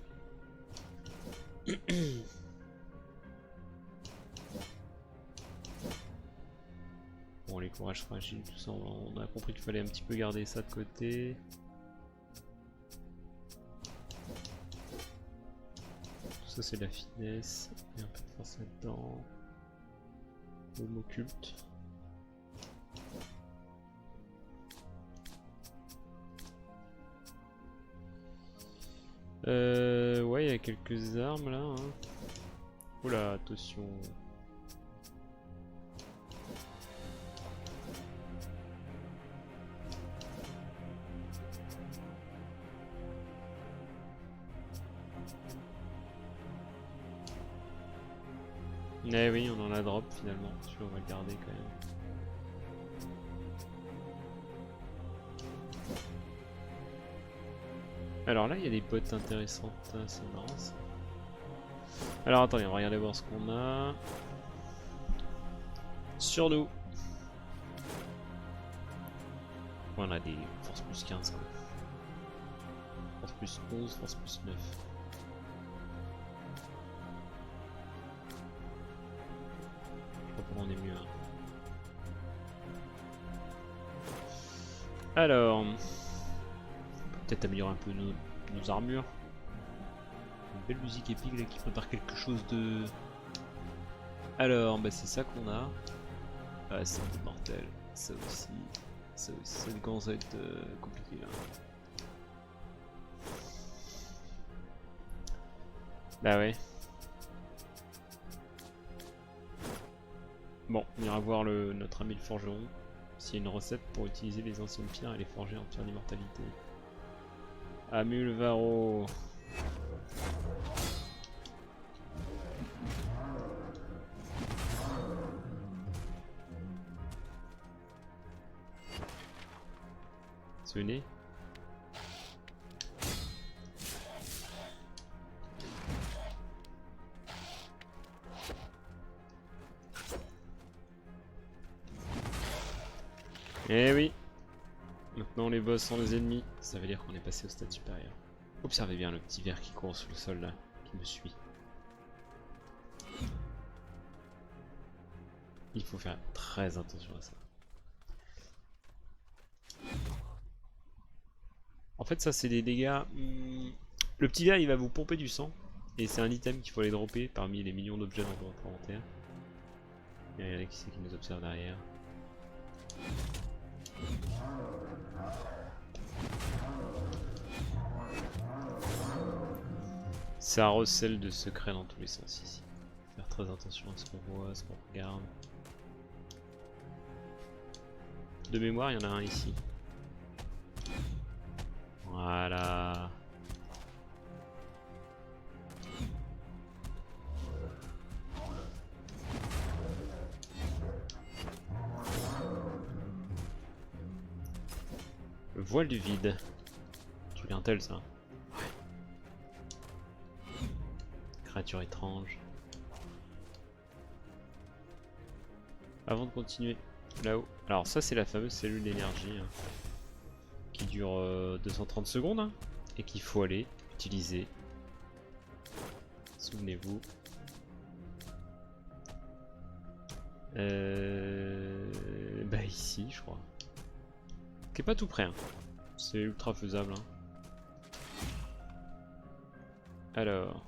Bon les courages fragiles, tout ça on a compris qu'il fallait un petit peu garder ça de côté. Ça c'est de la finesse, il y a un peu de force là-dedans. L'homme occulte. Ouais, il y a quelques armes là. Hein. Oula, attention. Eh oui, on en a drop finalement. Celui-là, on va le garder quand même. Alors là, il y a des potes intéressantes. C'est marrant ça. Alors attendez, on va regarder voir ce qu'on a. Sur nous. On a des force plus 15 quoi. Force plus 11, force plus 9. Je sais pas comment on est mieux. Hein. Alors, peut-être améliorer un peu nos armures. Une belle musique épique là qui prépare quelque chose de... Alors, bah c'est ça qu'on a. Ah, c'est mortel. Ça aussi. Ça commence à être compliqué là. Bah ouais. Bon, on ira voir notre ami le forgeron. S'il y a une recette pour utiliser les anciennes pierres et les forger en pierre d'immortalité. Amulvaro. Tenez. Eh oui. Maintenant les boss sont les ennemis. Ça veut dire qu'on est passé au stade supérieur. Observez bien le petit ver qui court sur le sol là, qui me suit. Il faut faire très attention à ça. En fait ça c'est des dégâts... Le petit ver il va vous pomper du sang. Et c'est un item qu'il faut aller dropper parmi les millions d'objets dans votre inventaire. Et regardez qui c'est qui nous observe derrière. Ça recèle de secrets dans tous les sens ici. Faire très attention à ce qu'on voit, à ce qu'on regarde. De mémoire, il y en a un ici. Voilà. Le voile du vide. Tu viens tel ça. Créature étrange. Avant de continuer, là-haut. Alors ça c'est la fameuse cellule d'énergie hein, qui dure 230 secondes hein, et qu'il faut aller utiliser. Souvenez-vous. Bah ici je crois. Qui est pas tout près hein. C'est ultra faisable hein. Alors.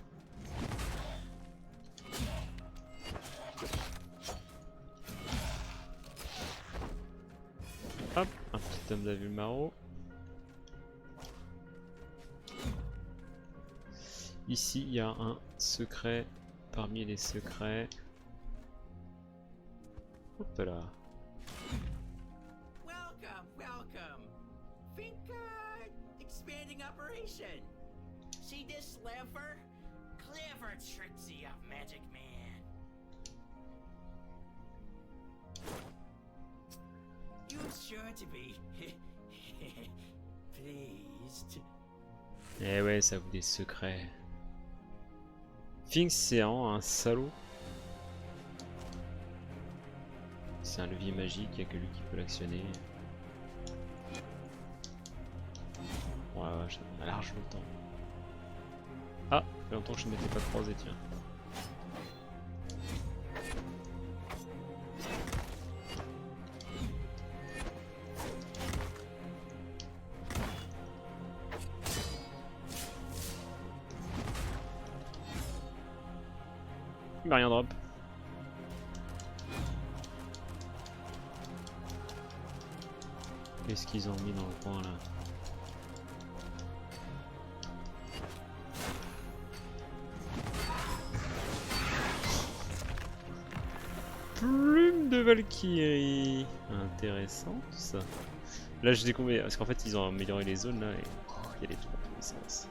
Hop, un petit homme d'Avulmaro. Ici, il y a un secret parmi les secrets. Hop là. Welcome, welcome. Think expanding operation. See this lever? Clever tricksy of Magic Man. You're sure to be pleased. Eh ouais, ça ouvre des secrets. Finks c'est un salaud. C'est un levier magique, il n'y a que lui qui peut l'actionner. Ouais, ça m'a large longtemps. Ah, ça fait longtemps que je ne m'étais pas croisé, tiens. Il m'a rien drop. Qu'est-ce qu'ils ont mis dans le coin là? Plume de Valkyrie. Intéressant tout ça. Là je découvre parce qu'en fait ils ont amélioré les zones là et il y a des trucs dans tous les sens.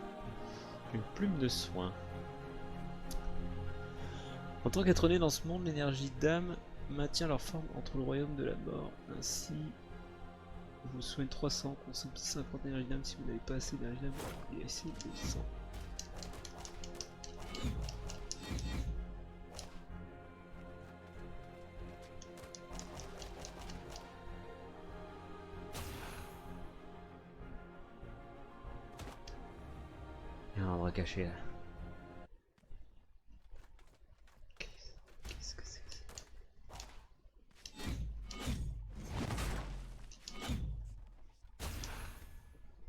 Une plume de soin. En tant qu'être né dans ce monde, l'énergie d'âme maintient leur forme entre le royaume de la mort. Ainsi, vous soignez 300, consomme 50 énergie d'âme si vous n'avez pas assez d'énergie d'âme. Et ici, 200. Il y a un endroit caché là. Qu'est-ce que c'est que ça?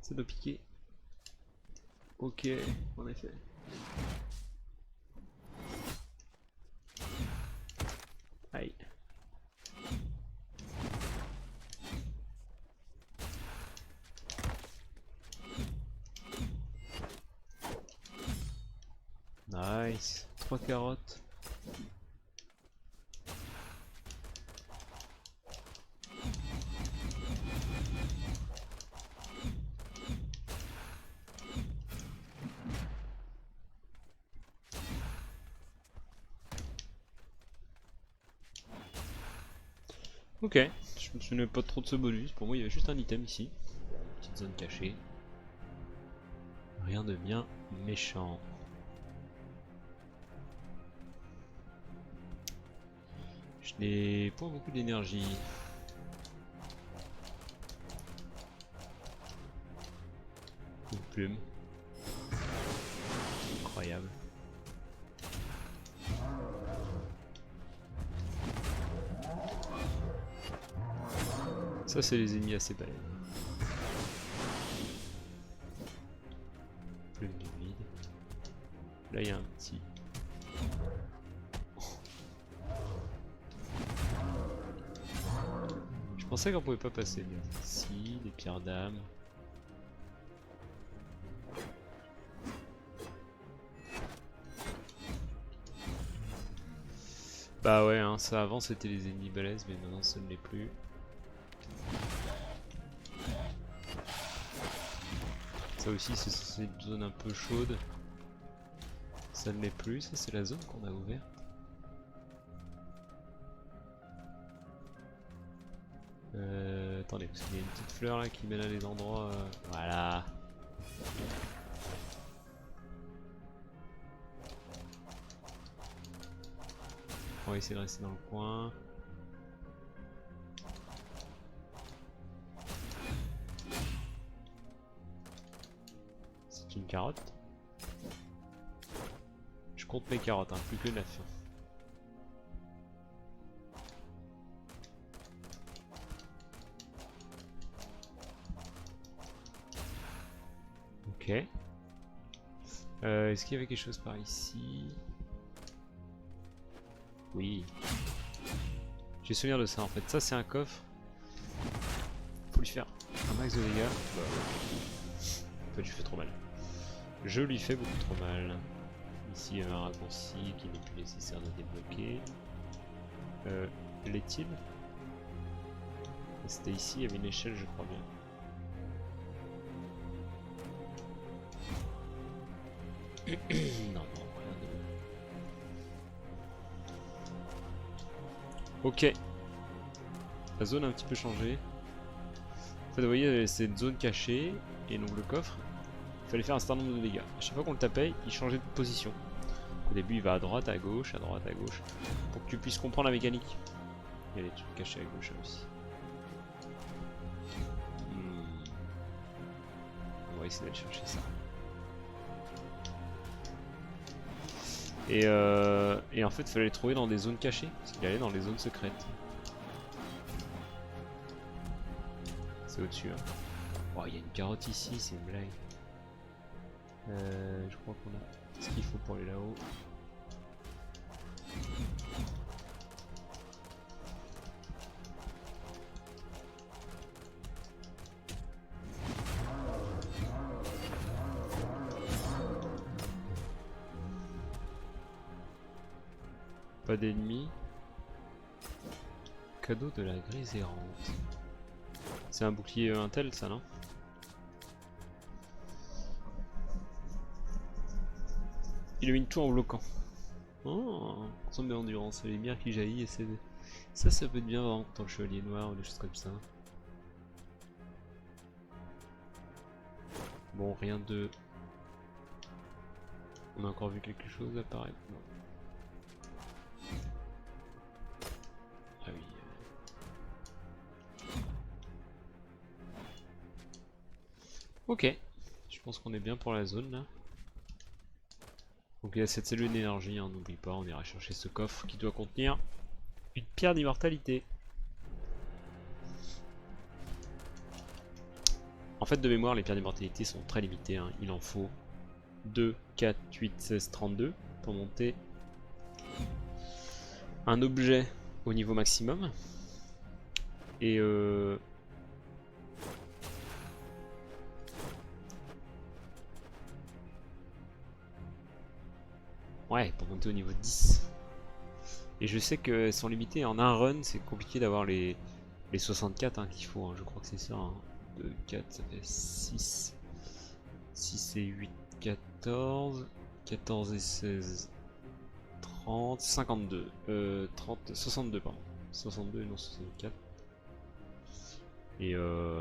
Ça doit piquer. Ok, en effet. Aïe. Nice. 3 carottes. Ok, je me souvenais pas trop de ce bonus, pour moi il y avait juste un item ici, petite petite zone cachée. Rien de bien méchant. Je n'ai pas beaucoup d'énergie. Une plume. Incroyable. Ça c'est les ennemis assez balèzes. Plume du vide. Là il y a un petit. Je pensais qu'on pouvait pas passer. Si, des pierres d'âme. Bah ouais, hein, ça avant c'était les ennemis balèzes, mais maintenant ça ne l'est plus. Ça aussi c'est censé être une zone un peu chaude. Ça ne l'est plus, ça c'est la zone qu'on a ouverte. Attendez, parce qu'il y a une petite fleur là qui mène à des endroits... Voilà. On va essayer de rester dans le coin. C'est une carotte. Je compte mes carottes, hein, plus que 9. Ok. Est-ce qu'il y avait quelque chose par ici? Oui. J'ai souvenir de ça en fait. Ça c'est un coffre. Faut lui faire un max de dégâts. Bah, en fait je lui fais trop mal. Je lui fais beaucoup trop mal. Ici il y a un raccourci qui n'est plus nécessaire de débloquer. L'est-il? C'était ici, il y avait une échelle je crois bien. Non, non, rien de... Ok. La zone a un petit peu changé. En fait, vous voyez, c'est une zone cachée, et donc le coffre, il fallait faire un certain nombre de dégâts. À chaque fois qu'on le tapait, il changeait de position. Au début, il va à droite, à gauche, pour que tu puisses comprendre la mécanique. Il y a des trucs cachés à gauche aussi. On va essayer d'aller chercher ça. Et en fait, il fallait les trouver dans des zones cachées, parce qu'il allait dans les zones secrètes. C'est au-dessus. Hein. Oh, il y a une carotte ici, c'est une blague. Je crois qu'on a ce qu'il faut pour aller là-haut. Pas d'ennemis. Cadeau de la grise errante. C'est un bouclier Intel ça non? Illumine tout en bloquant. Oh, zombie endurance, les lumières qui jaillit et c'est... Ça peut être bien vraiment dans le chevalier noir ou des choses comme ça. Bon, rien de... On a encore vu quelque chose apparaître? Non. Ah oui. Ok. Je pense qu'on est bien pour la zone là. Donc il y a cette cellule d'énergie, hein, n'oublie pas, on ira chercher ce coffre qui doit contenir une pierre d'immortalité. En fait de mémoire les pierres d'immortalité sont très limitées, hein. Il en faut 2, 4, 8, 16, 32 pour monter un objet au niveau maximum. Et ouais, pour monter au niveau 10. Et je sais qu'elles sont limitées en un run, c'est compliqué d'avoir les 64 hein, qu'il faut, hein. Je crois que c'est ça. Hein. 2, 4, ça fait 6. 6 et 8, 14. 14 et 16, 30, 52. 62, pardon. 62 et non 64. Et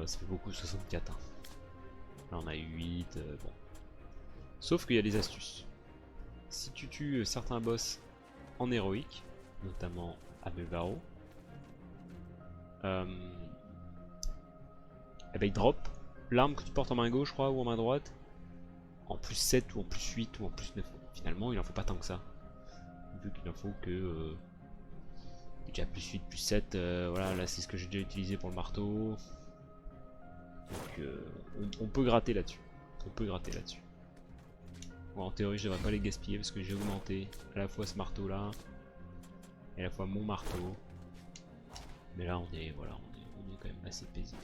ça fait beaucoup 64. Hein. Là on a 8, bon. Sauf qu'il y a des astuces. Si tu tues certains boss en héroïque, notamment Abelvaro, eh ben il drop l'arme que tu portes en main gauche, je crois, ou en main droite, en plus 7 ou en plus 8 ou en plus 9. Finalement, il en faut pas tant que ça. Vu qu'il en faut que déjà plus 8, plus 7, voilà, là c'est ce que j'ai déjà utilisé pour le marteau. Donc on peut gratter là-dessus. On peut gratter là-dessus. Bon, en théorie, je devrais pas les gaspiller parce que j'ai augmenté à la fois ce marteau là et à la fois mon marteau. Mais là, on est quand même assez paisible.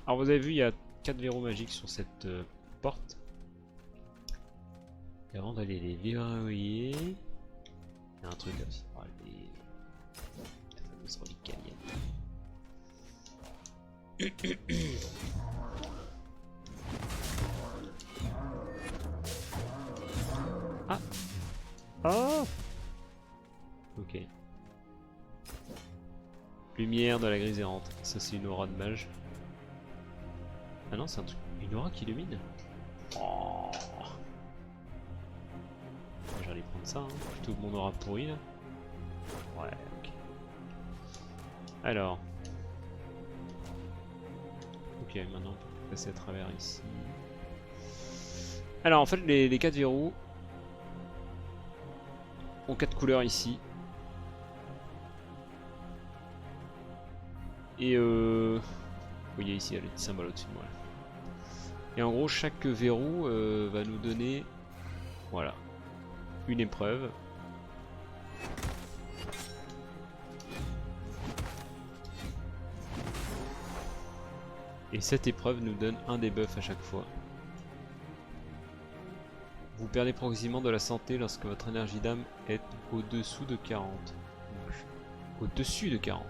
Alors, vous avez vu, il y a 4 verrous magiques sur cette porte. Et avant d'aller les verrouiller, il y a un truc là aussi. Oh, la fameuse relique calienne. Ah. Oh. Ok. Lumière de la grise errante. Ça c'est une aura de mage. Ah non, c'est un truc. Une aura qui illumine. Oh. J'allais prendre ça, hein. Plutôt que mon aura pourri là. Ouais, ok. Alors. Ok, maintenant on peut passer à travers ici. Alors en fait les 4 verrous ont 4 couleurs ici. Et vous voyez ici, il y a le petit symbole au-dessus de moi. Et en gros, chaque verrou va nous donner, voilà, une épreuve. Et cette épreuve nous donne un debuff à chaque fois. Vous perdez progressivement de la santé lorsque votre énergie d'âme est au-dessous de 40. Au-dessus de 40.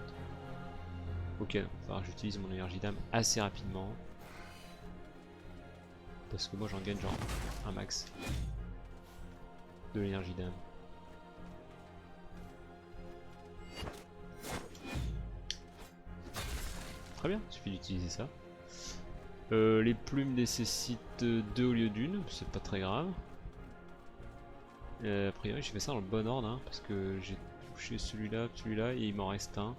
Ok, donc il va falloir que j'utilise mon énergie d'âme assez rapidement. Parce que moi j'en gagne genre un max de l'énergie d'âme. Très bien, il suffit d'utiliser ça. Les plumes nécessitent 2 au lieu d'une, c'est pas très grave. A priori j'ai fait ça dans le bon ordre, hein, parce que j'ai touché celui-là et il m'en reste un.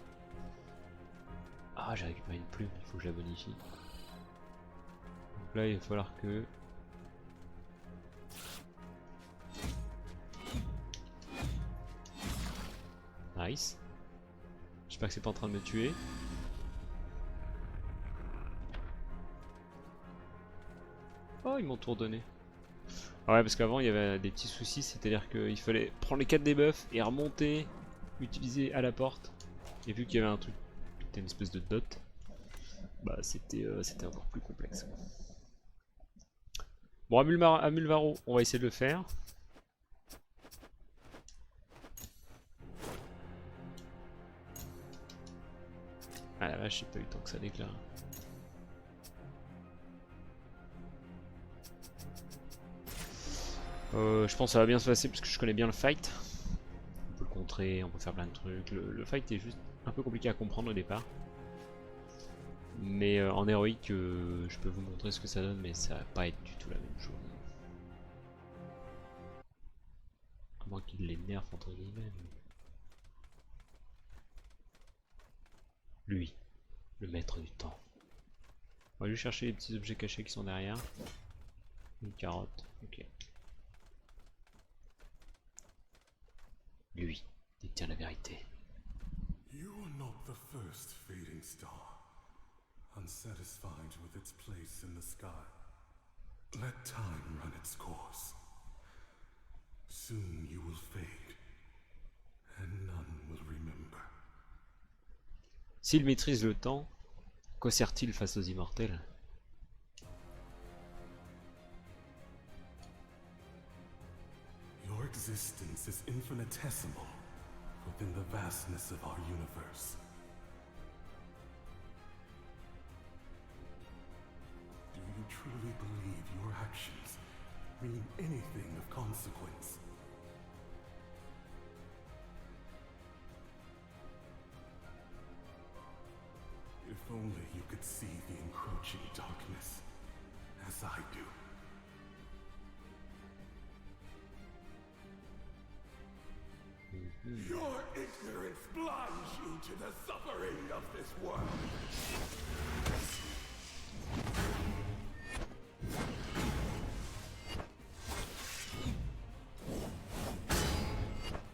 Ah, j'ai récupéré une plume, il faut que je la bonifie. Donc là il va falloir que... Nice. J'espère que c'est pas en train de me tuer. Oh, ils m'ont tout redonné. Ah ouais, parce qu'avant il y avait des petits soucis, c'est-à-dire qu'il fallait prendre les 4 debuffs et remonter, utiliser à la porte. Et vu qu'il y avait un truc, c'était une espèce de dot, bah c'était encore plus complexe. Bon, Amulvaro, on va essayer de le faire. Ah la vache, j'ai pas eu tant que ça d'éclat. Je pense que ça va bien se passer parce que je connais bien le fight. On peut le contrer, on peut faire plein de trucs. Le fight est juste un peu compliqué à comprendre au départ. Mais en héroïque, je peux vous montrer ce que ça donne, mais ça va pas être du tout la même chose. À moins qu'il les nerf entre guillemets. Lui, le maître du temps. On va lui chercher les petits objets cachés qui sont derrière. Une carotte, ok. Lui détient la vérité. You are not the first fading star, unsatisfied with its place in the sky. Let time run its course. Soon you will fade, and none will remember. S'il maîtrise le temps, quoi sert-il face aux immortels? Your existence is infinitesimal within the vastness of our universe. Do you truly believe your actions mean anything of consequence? If only you could see the encroaching darkness as I do. Your ignorance blinds you to the suffering of this world.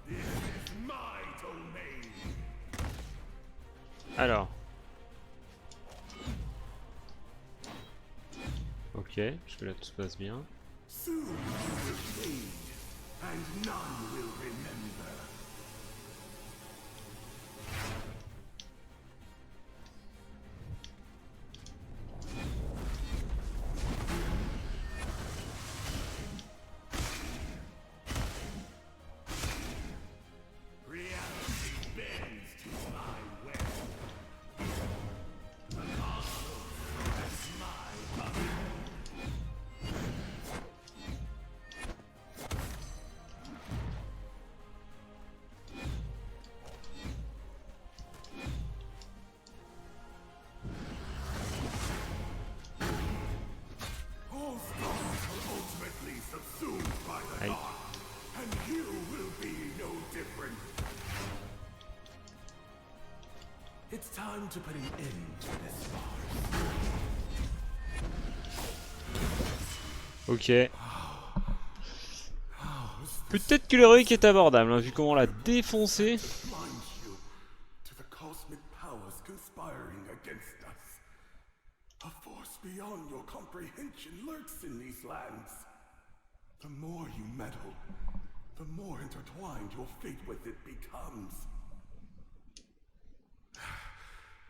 This is my domain. Alors. Ok, jusque là tout se passe bien. Soon you will fade, and none will remember. Reality bends to my will. The cosmos is my puppet. All stars are ultimately subsumed by the Aïe. dark, and you will be no different. It's time to put an end to this farce. Ok. Peut-être que l'héroïque est abordable, hein, vu comment on l'a défoncé. Blind you to the cosmic powers conspiring against us. A force beyond your comprehension lurks in these lands. The more you meddle, the more intertwined your fate with it becomes.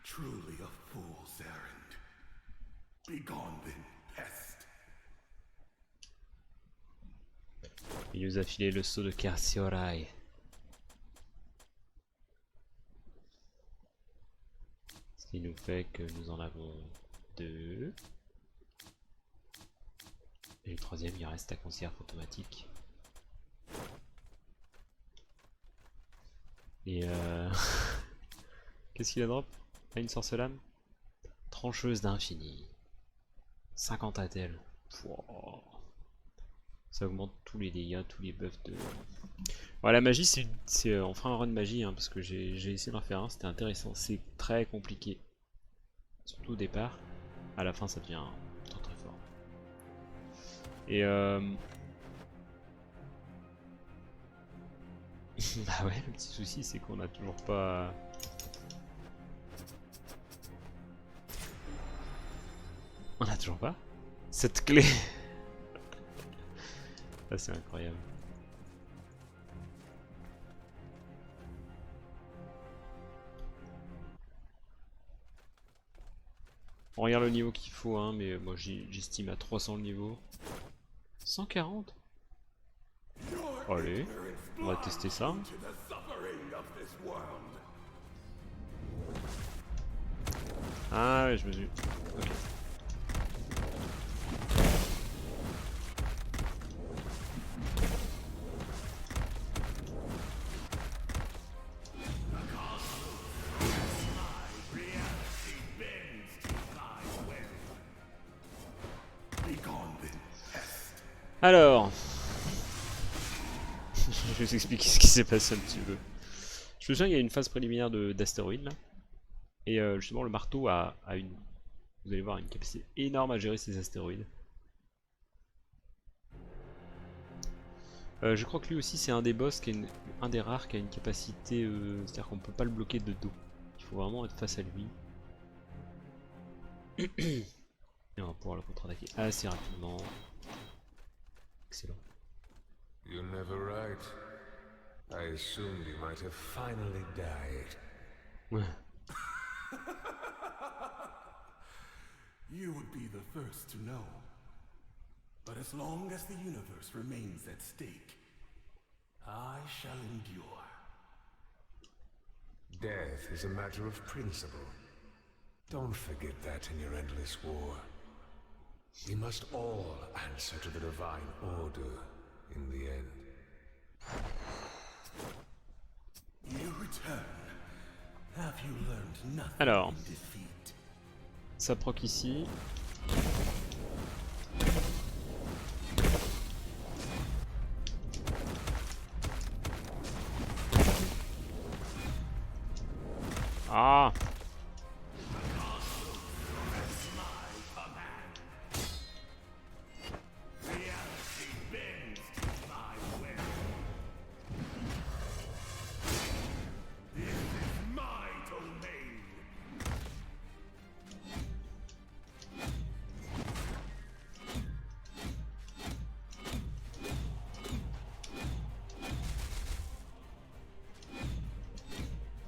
Truly a fool's errand. Begone then, pest. Il nous a filé le sceau de Kersiorai. Ce qui nous fait que nous en avons 2. Et le troisième, il reste à conserve automatique. Et qu'est-ce qu'il a drop? Ah, une sorcelame? Trancheuse d'infini. 50 attelles. Pouah. Ça augmente tous les dégâts, tous les buffs de... Ouais, la magie, on fera un run magie, hein, parce que j'ai essayé d'en faire un, c'était intéressant. C'est très compliqué. Surtout au départ. À la fin, ça devient très très fort. Et bah ouais, le petit souci, c'est qu'on a toujours pas... On a toujours pas cette clé. Ça c'est incroyable. On regarde le niveau qu'il faut, hein, mais moi j'estime à 300 le niveau. 140. Allez, on va tester ça. Ah ouais, je me suis... Ok. Alors, je vais vous expliquer ce qui s'est passé un petit peu. Je me souviens qu'il y a une phase préliminaire d'astéroïdes là. Et justement le marteau a une... Vous allez voir, une capacité énorme à gérer ces astéroïdes. Je crois que lui aussi c'est un des boss, qui est un des rares qui a une capacité... C'est-à-dire qu'on peut pas le bloquer de dos. Il faut vraiment être face à lui. Et on va pouvoir le contre-attaquer assez rapidement. Excellent. You're never right. I assumed you might have finally died. Ouais. You would be the first to know. But as long as the universe remains at stake, I shall endure. Death is a matter of principle. Don't forget that in your endless war. We must all answer to the divine order in the end. You return. Have you learned nothing Alors, in defeat? ça proc ici. Ah!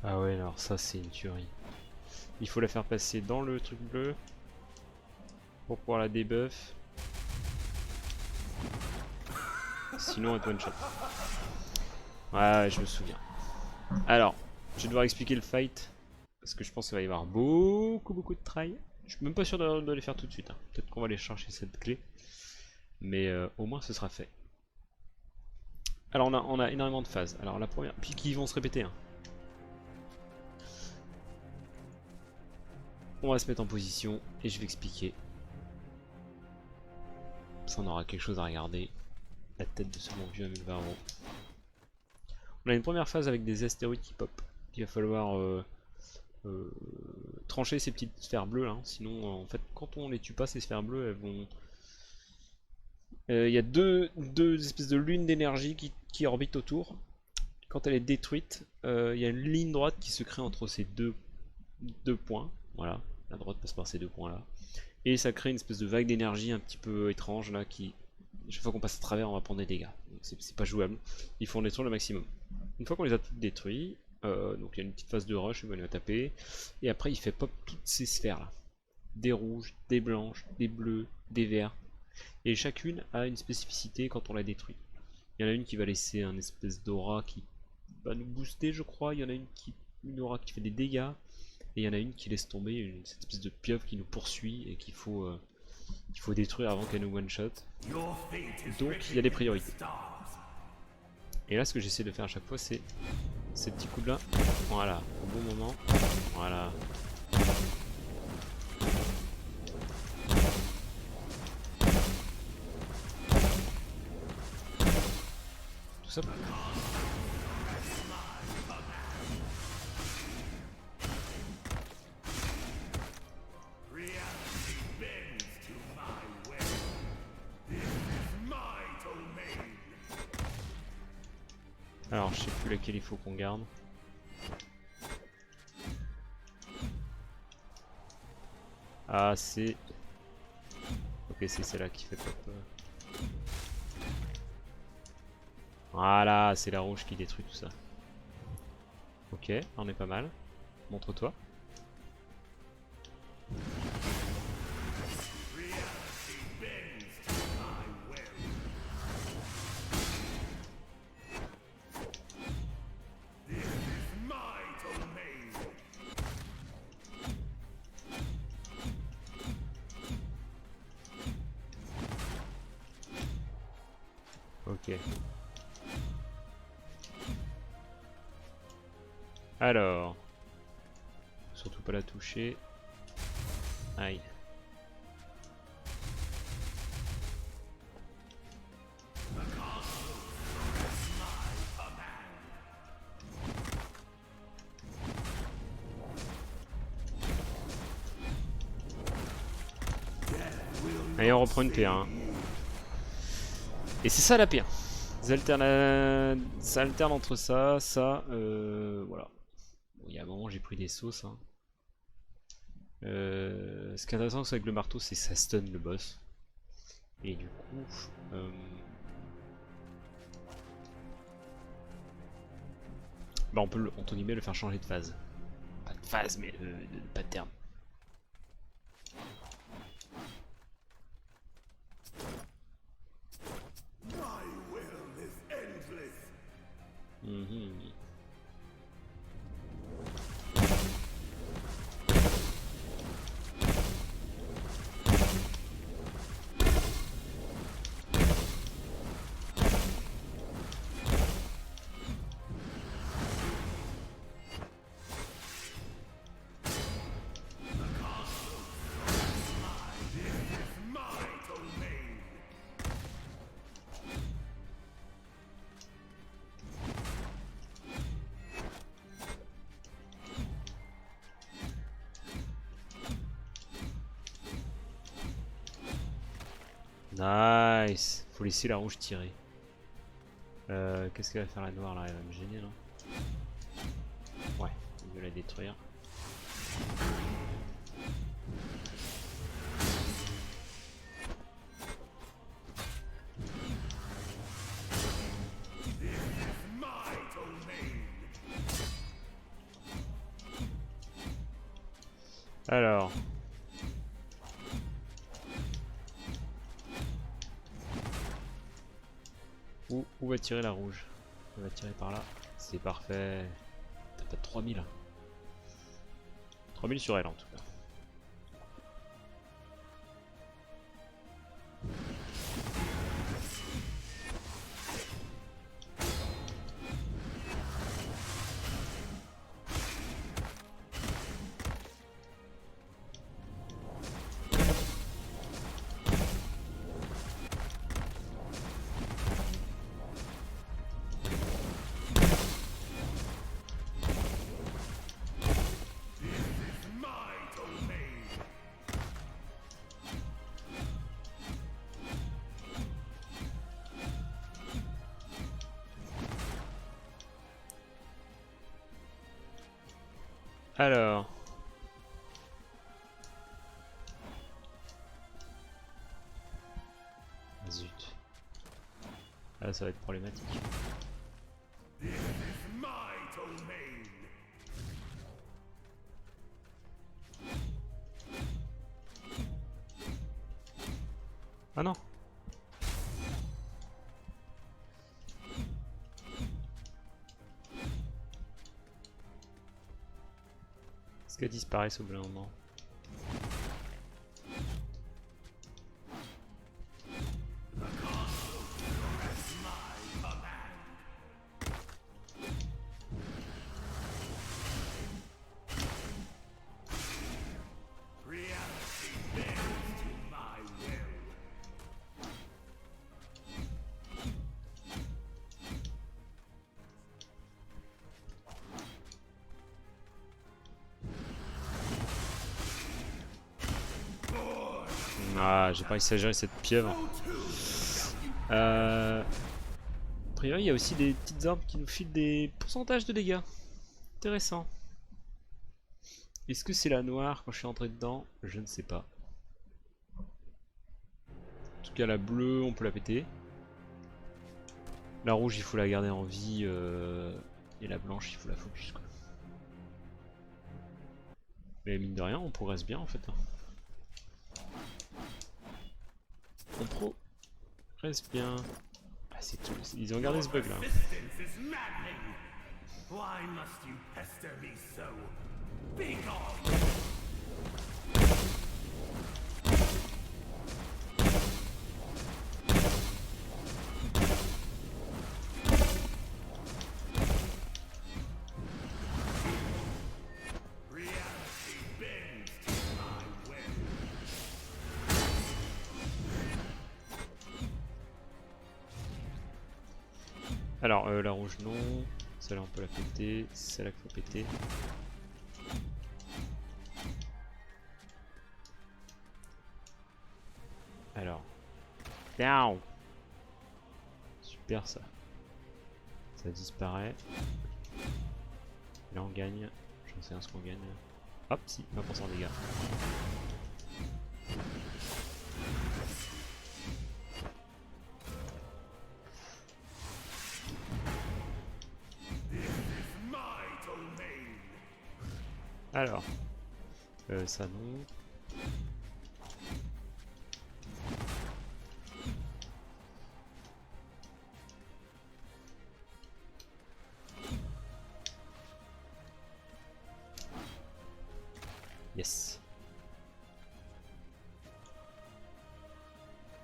Ah ouais, alors ça c'est une tuerie. Il faut la faire passer dans le truc bleu pour pouvoir la debuff. Sinon elle te one shot. Ouais, je me souviens. Alors, je vais devoir expliquer le fight parce que je pense qu'il va y avoir beaucoup de try. Je suis même pas sûr de les faire tout de suite. Hein. Peut-être qu'on va aller chercher cette clé, mais au moins ce sera fait. Alors on a énormément de phases. Alors la première, puis qui vont se répéter. Hein. On va se mettre en position et je vais expliquer. Ça on aura quelque chose à regarder. La tête de ce bon vieux Varro. On a une première phase avec des astéroïdes qui pop. Il va falloir trancher ces petites sphères bleues là. Sinon en fait quand on les tue pas ces sphères bleues elles vont... Il y a deux espèces de lunes d'énergie qui orbitent autour. Quand elle est détruite, il y a une ligne droite qui se crée entre ces deux points. Voilà, la droite passe par ces deux points là. Et ça crée une espèce de vague d'énergie un petit peu étrange là qui... Chaque fois qu'on passe à travers on va prendre des dégâts. C'est pas jouable. Il faut en détruire le maximum. Une fois qu'on les a toutes détruits, donc il y a une petite phase de rush, on va les taper. Et après il fait pop toutes ces sphères là. Des rouges, des blanches, des bleus, des verts. Et chacune a une spécificité quand on la détruit. Il y en a une qui va laisser un espèce d'aura qui va nous booster je crois. Il y en a une aura qui fait des dégâts. Et il y en a une qui laisse tomber cette espèce de pieuvre qui nous poursuit et qu'il faut détruire avant qu'elle nous one shot. Donc il y a des priorités. Et là ce que j'essaie de faire à chaque fois c'est ces petits coups là. Voilà, au bon moment. Voilà. Tout ça. Alors je sais plus laquelle il faut qu'on garde. Ah c'est... Ok c'est celle-là qui fait pop. Voilà, c'est la rouge qui détruit tout ça. Ok, on est pas mal. Montre-toi. Ok. Alors. Surtout pas la toucher. Aïe. Allez, on reprend une P1. Hein. Et c'est ça la P1. Ça alterne entre ça, voilà. Bon, il y a un moment j'ai pris des sauces. Hein. Ce qui est intéressant avec le marteau, c'est que ça stun le boss. Et du coup, bah on peut entre guillemets le faire changer de phase. Pas de phase, mais de pattern. Nice. Faut laisser la rouge tirer. Qu'est-ce qu'elle va faire la noire là? Elle va me gêner non? Ouais, il veut la détruire. Alors. Où va tirer la rouge? Elle va tirer par là. C'est parfait. T'as pas de 3000. 3000 sur elle en tout cas. Alors. Zut. Là ça va être problématique. Ah non. Est-ce qu'elle disparaît au bout d'un moment? Ah, j'ai pas réussi à gérer cette pieuvre. A priori, il y a aussi des petites armes qui nous filent des pourcentages de dégâts. Intéressant. Est-ce que c'est la noire quand je suis entré dedans? Je ne sais pas. En tout cas, la bleue, on peut la péter. La rouge, il faut la garder en vie. Et la blanche, il faut la focus, quoi. Mais mine de rien, on progresse bien en fait. On progresse bien. Ah, c'est tout. Ils ont gardé ce bug là. Why must you pester me so? Be gone! Alors, la rouge non. Celle-là on peut la péter. Celle-là qu'il faut péter. Alors. Down. Super ça. Ça disparaît. Là on gagne. J'en sais rien ce qu'on gagne. Hop, si, 20% de dégâts. Alors, ça non. Yes.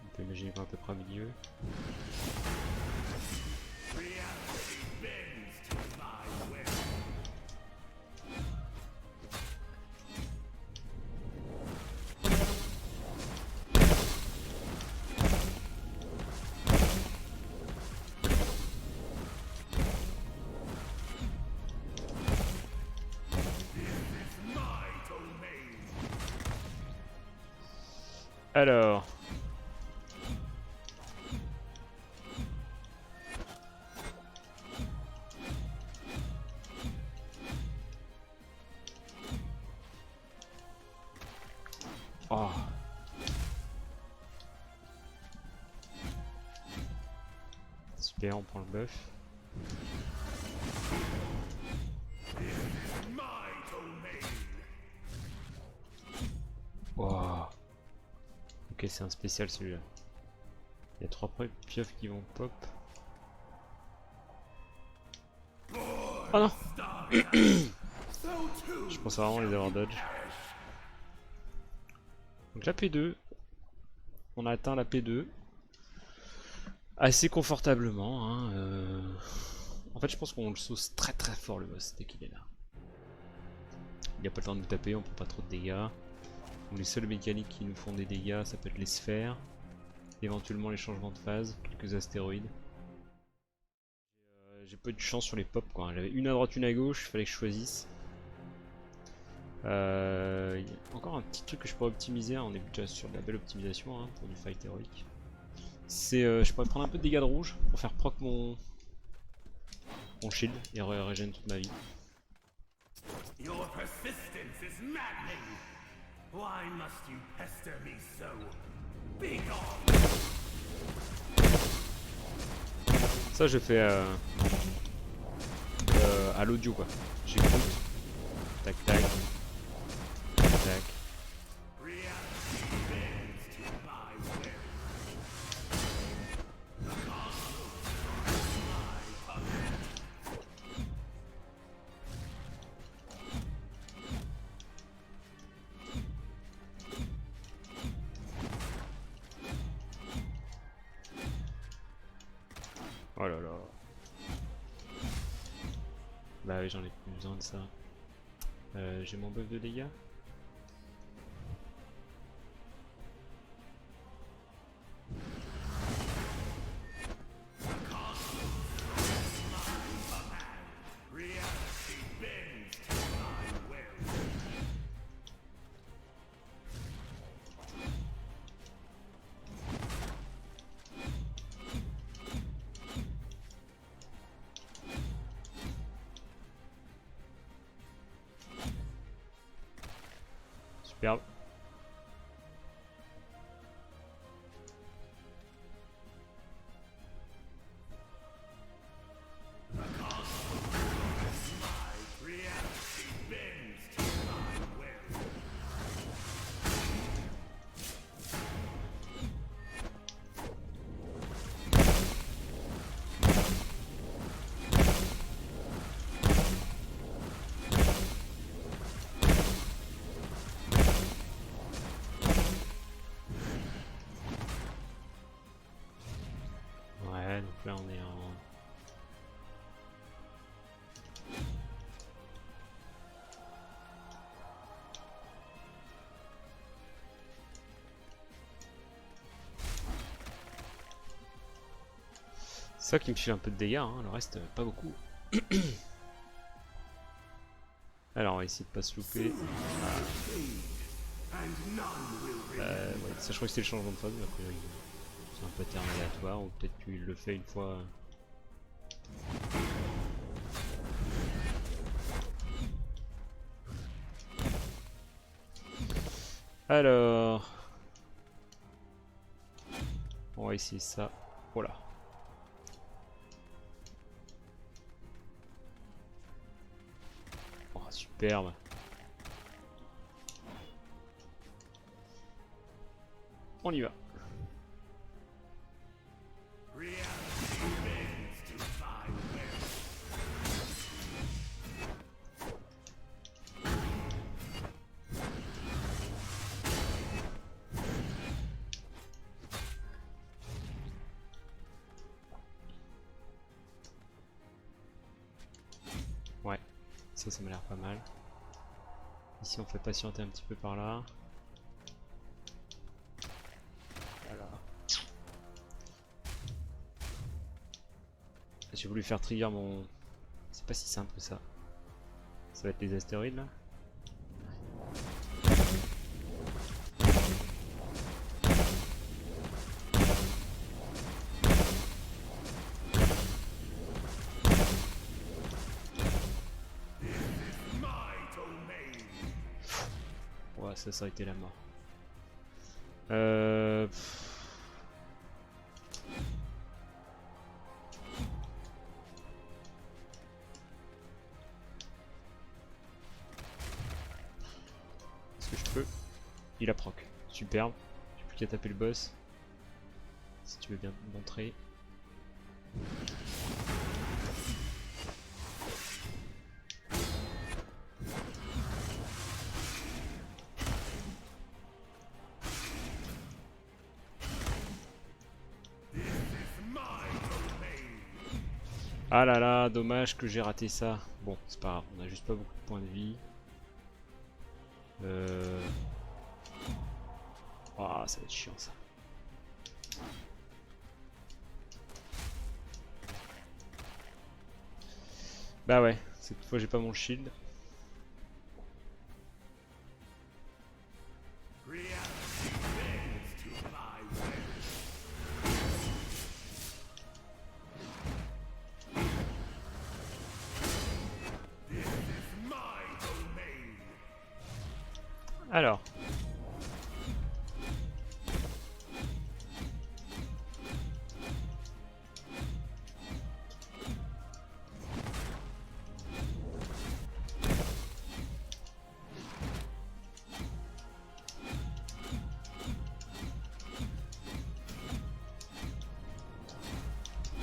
On peut imaginer qu'on est à peu près au milieu. Alors, Super, on prend le buff. Wow. Ok, c'est un spécial celui-là. Il y a 3 pieuvres qui vont pop. Oh non. Je pense vraiment les avoir dodge. Donc la P2. On a atteint la P2. Assez confortablement. Hein, En fait je pense qu'on le sauce très très fort le boss dès qu'il est là. Il n'y a pas le temps de nous taper, on prend pas trop de dégâts. Donc les seules mécaniques qui nous font des dégâts, ça peut être les sphères, éventuellement les changements de phase, quelques astéroïdes. J'ai pas eu de chance sur les pops quoi, j'avais une à droite, une à gauche, il fallait que je choisisse. Y a encore un petit truc que je pourrais optimiser, hein. On est déjà sur de la belle optimisation hein, pour du fight héroïque. C'est je pourrais prendre un peu de dégâts de rouge pour faire proc mon shield et régénérer toute ma vie. Your persistence is maddening. Why must you pester me so? Be gone! Ça je fais à l'audio quoi. J'écoute. Tac tac. Tac. Oh là là. Bah oui, j'en ai plus besoin de ça. J'ai mon buff de dégâts. Superbe. Ouais, donc là on est en... C'est ça qui me file un peu de dégâts, hein, le reste pas beaucoup. Alors on va essayer de pas se louper. Ouais, ça je crois que c'était le changement de phase, mais a priori c'est un pattern aléatoire, ou peut-être qu'il le fait une fois. Alors... On va essayer ça. Voilà. Oh, superbe. On y va. Ouais, ça m'a l'air pas mal. Ici on fait patienter un petit peu par là. Voilà. J'ai voulu faire trigger mon... C'est pas si simple que ça. Ça va être les astéroïdes là. Ouais, ça aurait été la mort. Il a proc. Superbe. J'ai plus qu'à taper le boss. Si tu veux bien me montrer. Ah là là, dommage que j'ai raté ça. Bon, c'est pas grave, on a juste pas beaucoup de points de vie. Ah, ça va être chiant ça. Bah ouais, cette fois j'ai pas mon shield. Alors.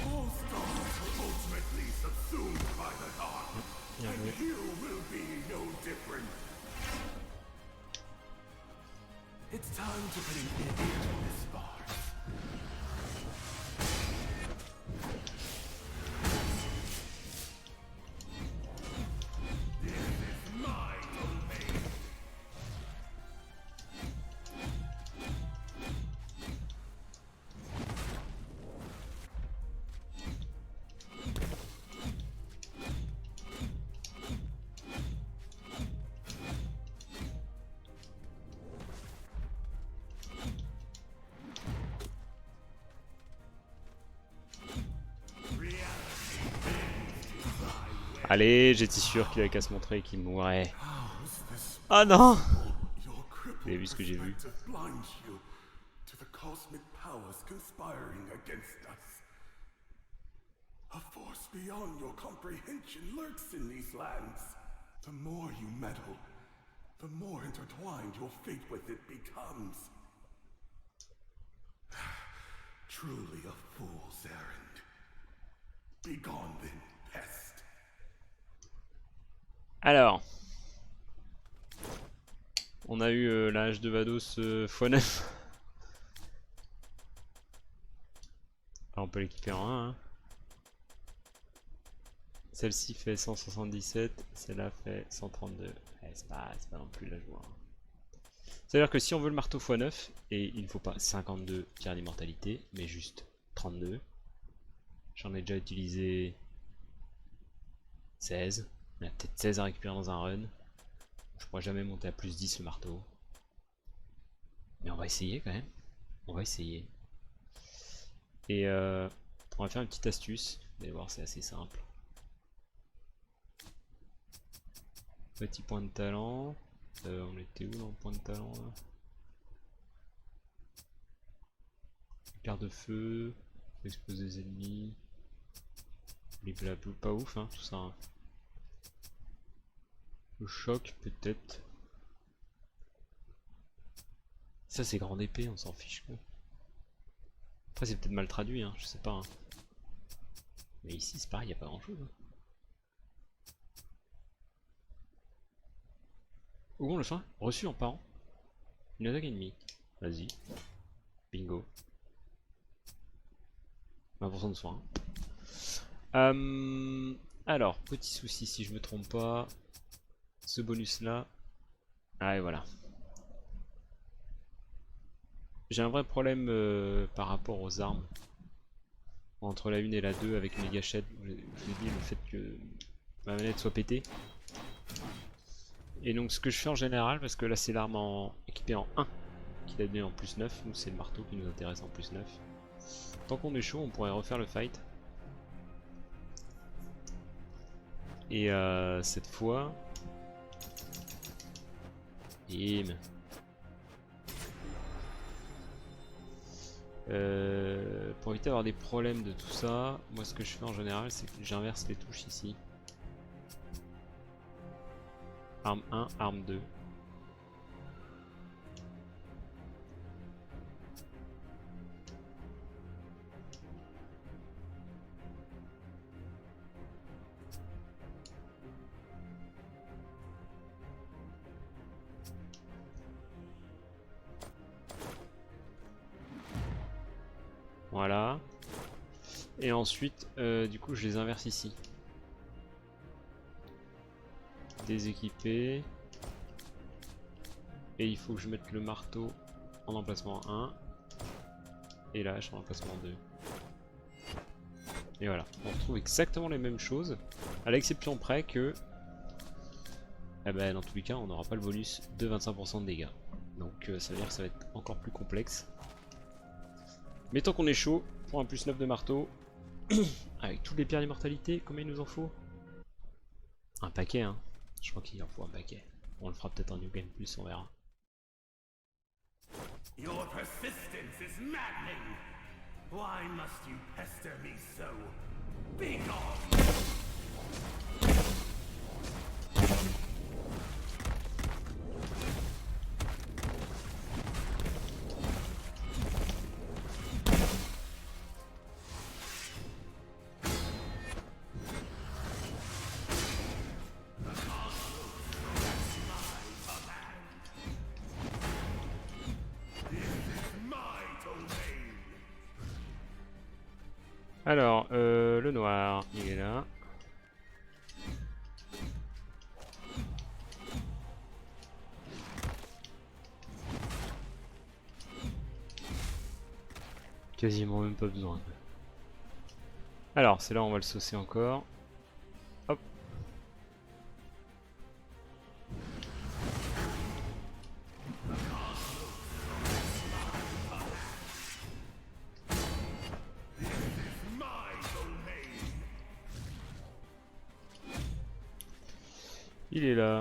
All stars are ultimately subsumed by the dark, Bien and joué. you will be no different. It's time to put an end to this farce. This is my domain. Allez, j'étais sûr qu'il avait qu'à se montrer et qu'il mourrait. How's this Ah non! Your crippled Vous avez vu ce que j'ai vu? perspective blinds you to the cosmic powers conspiring against us. A force beyond your comprehension lurks in these lands. The more you meddle, the more intertwined your fate with it becomes. Truly a fool's errand. Begone then, pest. Alors. On a eu la hache de Vados x9. Alors on peut l'équiper en 1. Hein. Celle-ci fait 177, celle-là fait 132. Ouais, c'est pas non plus la joie. Hein. C'est-à-dire que si on veut le marteau x9, et il ne faut pas 52 pierres d'immortalité, mais juste 32. J'en ai déjà utilisé 16. On a peut-être 16 à récupérer dans un run. Je pourrais jamais monter à plus 10 le marteau. Mais on va essayer quand même. On va essayer. Et on va faire une petite astuce. Vous allez voir, c'est assez simple. Petit point de talent. On était où dans le point de talent là? Éclair de feu. Exploser les ennemis. Les blabla, pas ouf hein, tout ça. Hein. Le choc peut-être. Ça c'est grande épée, on s'en fiche quoi. Après c'est peut-être mal traduit, hein, je sais pas. Hein. Mais ici c'est pareil, y a pas grand chose. Hein. Ougon le fin, reçu en parent. Une attaque ennemie. Vas-y. Bingo. 20% de soin. Alors, petit souci si je me trompe pas. Ce bonus là. Ah et voilà. J'ai un vrai problème par rapport aux armes. Entre la 1 et la 2 avec mes gâchettes. Je vous ai dit le fait que ma manette soit pétée. Et donc ce que je fais en général, parce que là c'est l'arme équipée en 1 qui l'a donné en plus 9, nous c'est le marteau qui nous intéresse en plus 9. Tant qu'on est chaud, on pourrait refaire le fight. Et cette fois... Bim. Pour éviter d'avoir des problèmes de tout ça, moi ce que je fais en général c'est que j'inverse les touches ici. Arme 1, arme 2. Voilà. Et ensuite, du coup, je les inverse ici. Déséquiper. Et il faut que je mette le marteau en emplacement 1. Et là, je suis en emplacement 2. Et voilà. On retrouve exactement les mêmes choses. À l'exception près que... Eh ben, dans tous les cas, on n'aura pas le bonus de 25% de dégâts. Donc ça veut dire que ça va être encore plus complexe. Mais tant qu'on est chaud, pour un plus 9 de marteau, avec toutes les pierres d'immortalité, combien il nous en faut? Un paquet, hein. Je crois qu'il en faut un paquet. On le fera peut-être en New Game Plus, on verra. Your persistance is maddening. Why must you pester me so? Be gone! Alors, le noir, il est là. Quasiment même pas besoin. Alors, c'est là on va le saucer encore. Hop. Il est là.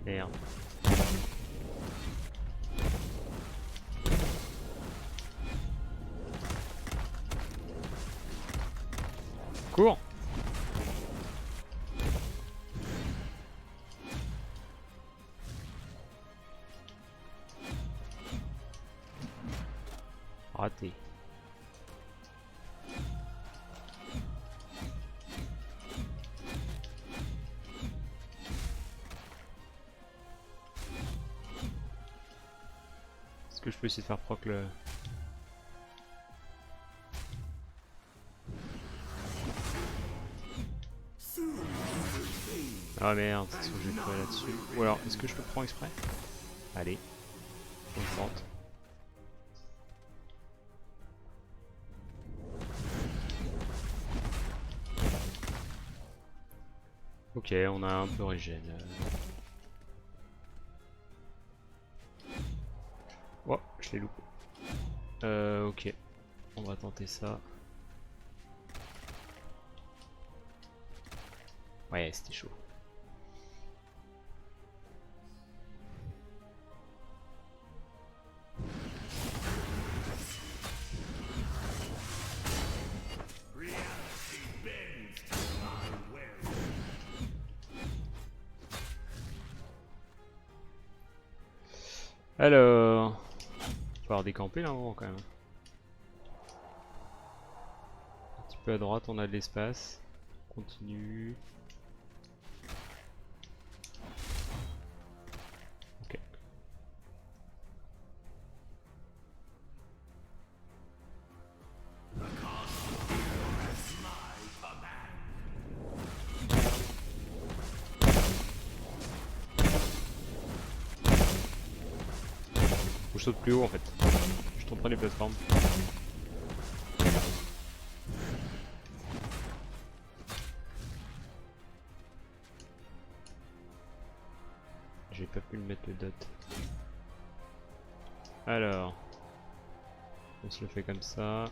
Merde. Cours. Raté. Est-ce que je peux essayer de faire proc le... Ah merde, c'est ce que j'ai fait là-dessus. Ou alors, est-ce que je le prends exprès? Allez, on le tente. Ok, on a un peu régène. Oh, je l'ai loupé. Ok, on va tenter ça. Ouais, c'était chaud. Alors, faut avoir décampé là un moment quand même. Un petit peu à droite, on a de l'espace. On continue. Ok. Faut que je saute plus haut en fait. Je tombe pas les plateformes. J'ai pas pu le mettre le dot. Alors, on se le fait comme ça.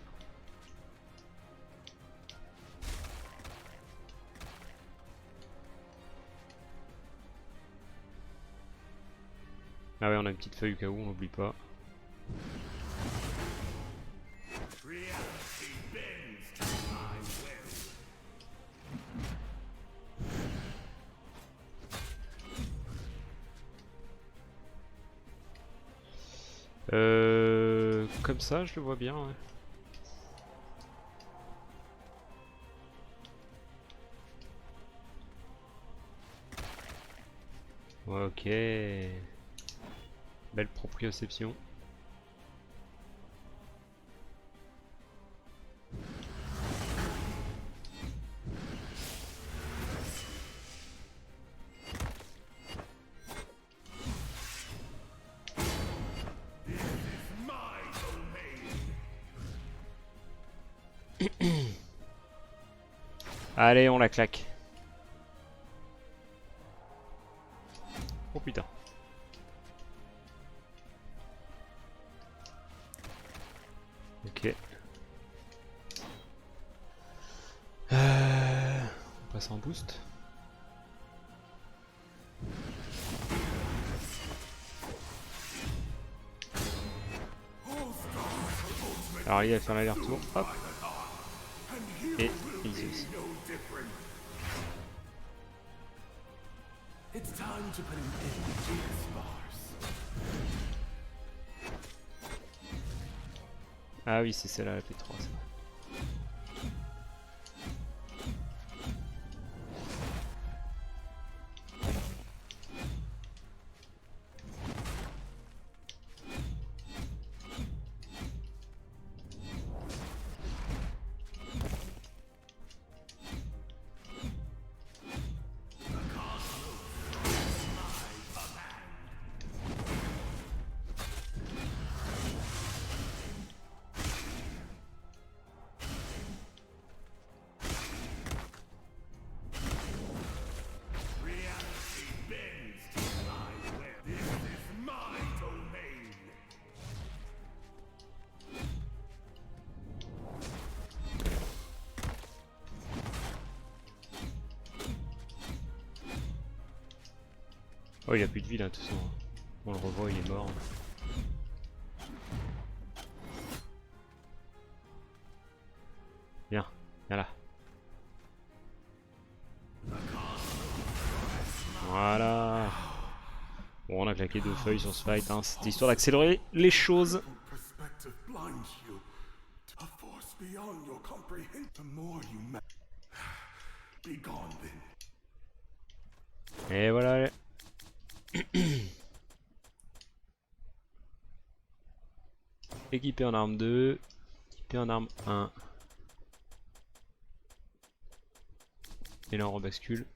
Ah ouais, on a une petite feuille au cas où, on n'oublie pas. Comme ça, je le vois bien. Ouais. Ok. Belle proprioception. Allez, on la claque. Oh putain. Ok. On passe en boost. Alors il va faire l'aller-retour. Hop. Et easy aussi. It's time to put an end to this farce. Ah oui, c'est celle-là la P3, c'est vrai. Oh, il a plus de vie là, de toute façon. On le revoit, il est mort. Viens, viens là. Voilà. Bon, on a claqué 2 feuilles sur ce fight, hein. C'était histoire d'accélérer les choses. Perspective blinds you. A force beyond your comprehension. The more you be gone then. Et voilà. Équipé en arme 2. Équipé en arme 1. Et là on rebascule.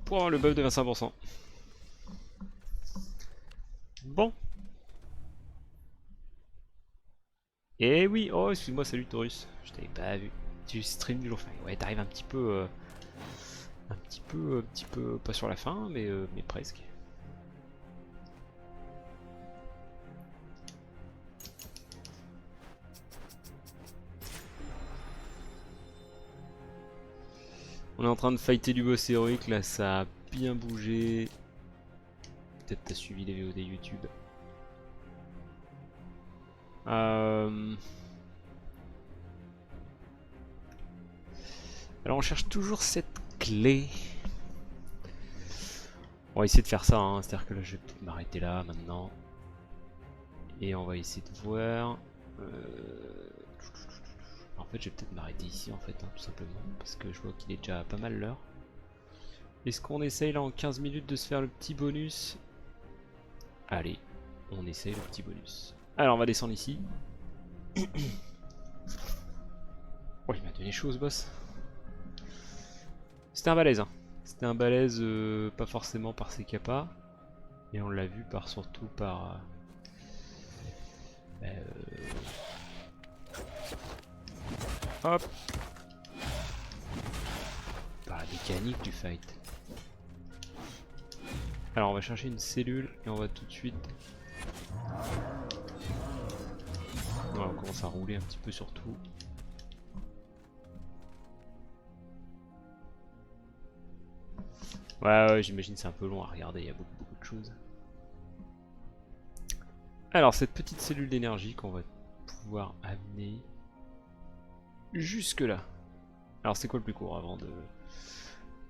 Pour avoir le buff de 25%. Bon. Et oui, oh excuse-moi, salut Taurus. Je t'avais pas vu. Tu stream du jour. Enfin, ouais, t'arrives un petit peu... un petit peu... pas sur la fin, mais presque. On est en train de fighter du boss héroïque, là ça a bien bougé. Peut-être t'as suivi les VOD YouTube. Alors on cherche toujours cette clé. On va essayer de faire ça, hein. C'est-à-dire que là je vais peut-être m'arrêter là maintenant. Et on va essayer de voir... En fait je vais peut-être m'arrêter ici en fait, hein, tout simplement. Parce que je vois qu'il est déjà pas mal l'heure. Est-ce qu'on essaye là en 15 minutes de se faire le petit bonus? Allez, on essaye le petit bonus. Alors on va descendre ici. Oh, il m'a donné chaud ce boss. C'était un balèze, hein. C'était un balèze pas forcément par ses capas. Et on l'a vu par surtout par... hop. Par la mécanique du fight. Alors on va chercher une cellule et on va tout de suite... Voilà, on commence à rouler un petit peu sur tout. Ouais, j'imagine c'est un peu long à regarder, il y a beaucoup de choses. Alors cette petite cellule d'énergie qu'on va pouvoir amener jusque là. Alors c'est quoi le plus court avant de...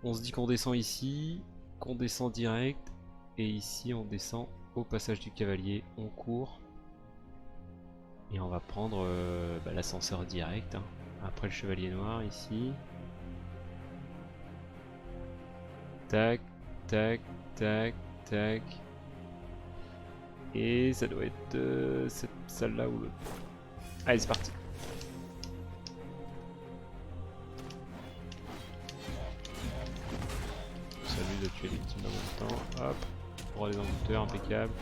On se dit qu'on descend ici, qu'on descend direct, et ici on descend au passage du cavalier, on court, et on va prendre l'ascenseur direct, hein. Après le chevalier noir ici. Tac, tac, tac, tac. Et ça doit être cette salle là ou l'autre. Allez, c'est parti. S'amuse à tuer les victimes en même temps. Hop, droit des envoûteurs, impeccable.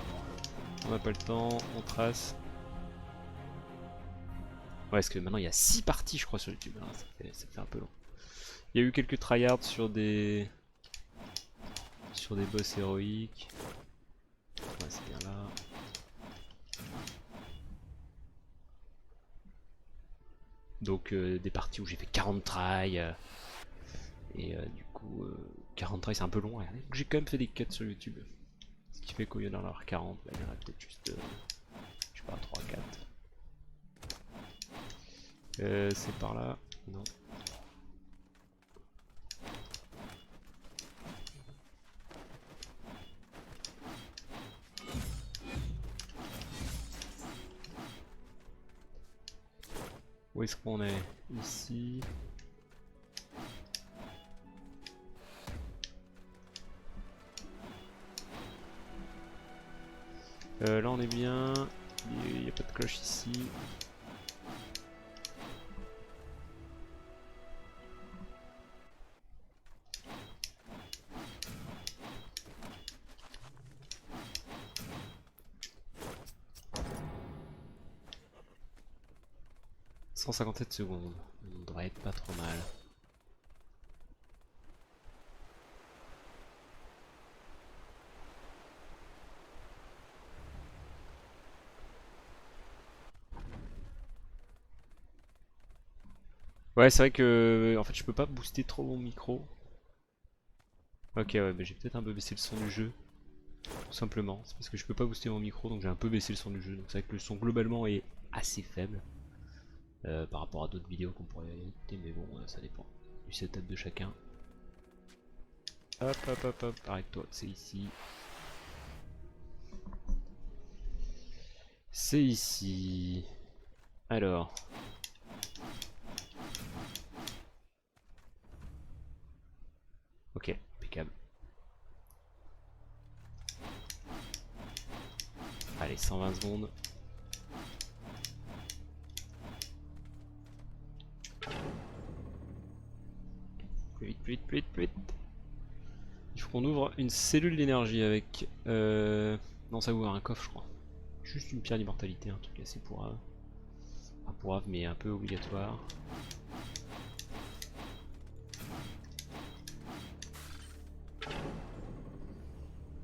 On n'a pas le temps, on trace. Ouais, parce que maintenant il y a 6 parties, je crois, sur YouTube. Alors, ça fait un peu long. Il y a eu quelques tryhards sur des boss héroïques. Ouais, c'est bien là. Donc des parties où j'ai fait 40 tries. Et du coup, 40 tries c'est un peu long. Regardez. Donc j'ai quand même fait des cuts sur YouTube. Ce qui fait qu'au lieu d'en avoir 40, bah, il y en a peut-être juste, je sais pas, 3-4. C'est par là. Non. Où est-ce qu'on est? Ici. Là on est bien. Il n'y a pas de cloche ici. « 157 secondes. On devrait être pas trop mal. Ouais, c'est vrai que en fait je peux pas booster trop mon micro. Ok, ouais, mais j'ai peut-être un peu baissé le son du jeu. Tout simplement. C'est parce que je peux pas booster mon micro, donc j'ai un peu baissé le son du jeu. Donc c'est vrai que le son globalement est assez faible par rapport à d'autres vidéos qu'on pourrait écouter, mais bon, ça dépend du setup de chacun. Hop, hop, hop, hop, arrête-toi, c'est ici. C'est ici. Alors. Ok, impeccable. Allez, 120 secondes. Plus vite, plus vite, plus vite, plus vite. Il faut qu'on ouvre une cellule d'énergie avec... Non, ça ouvre un coffre, je crois. Juste une pierre d'immortalité, un truc assez pourrave. Pas pourrave, mais un peu obligatoire.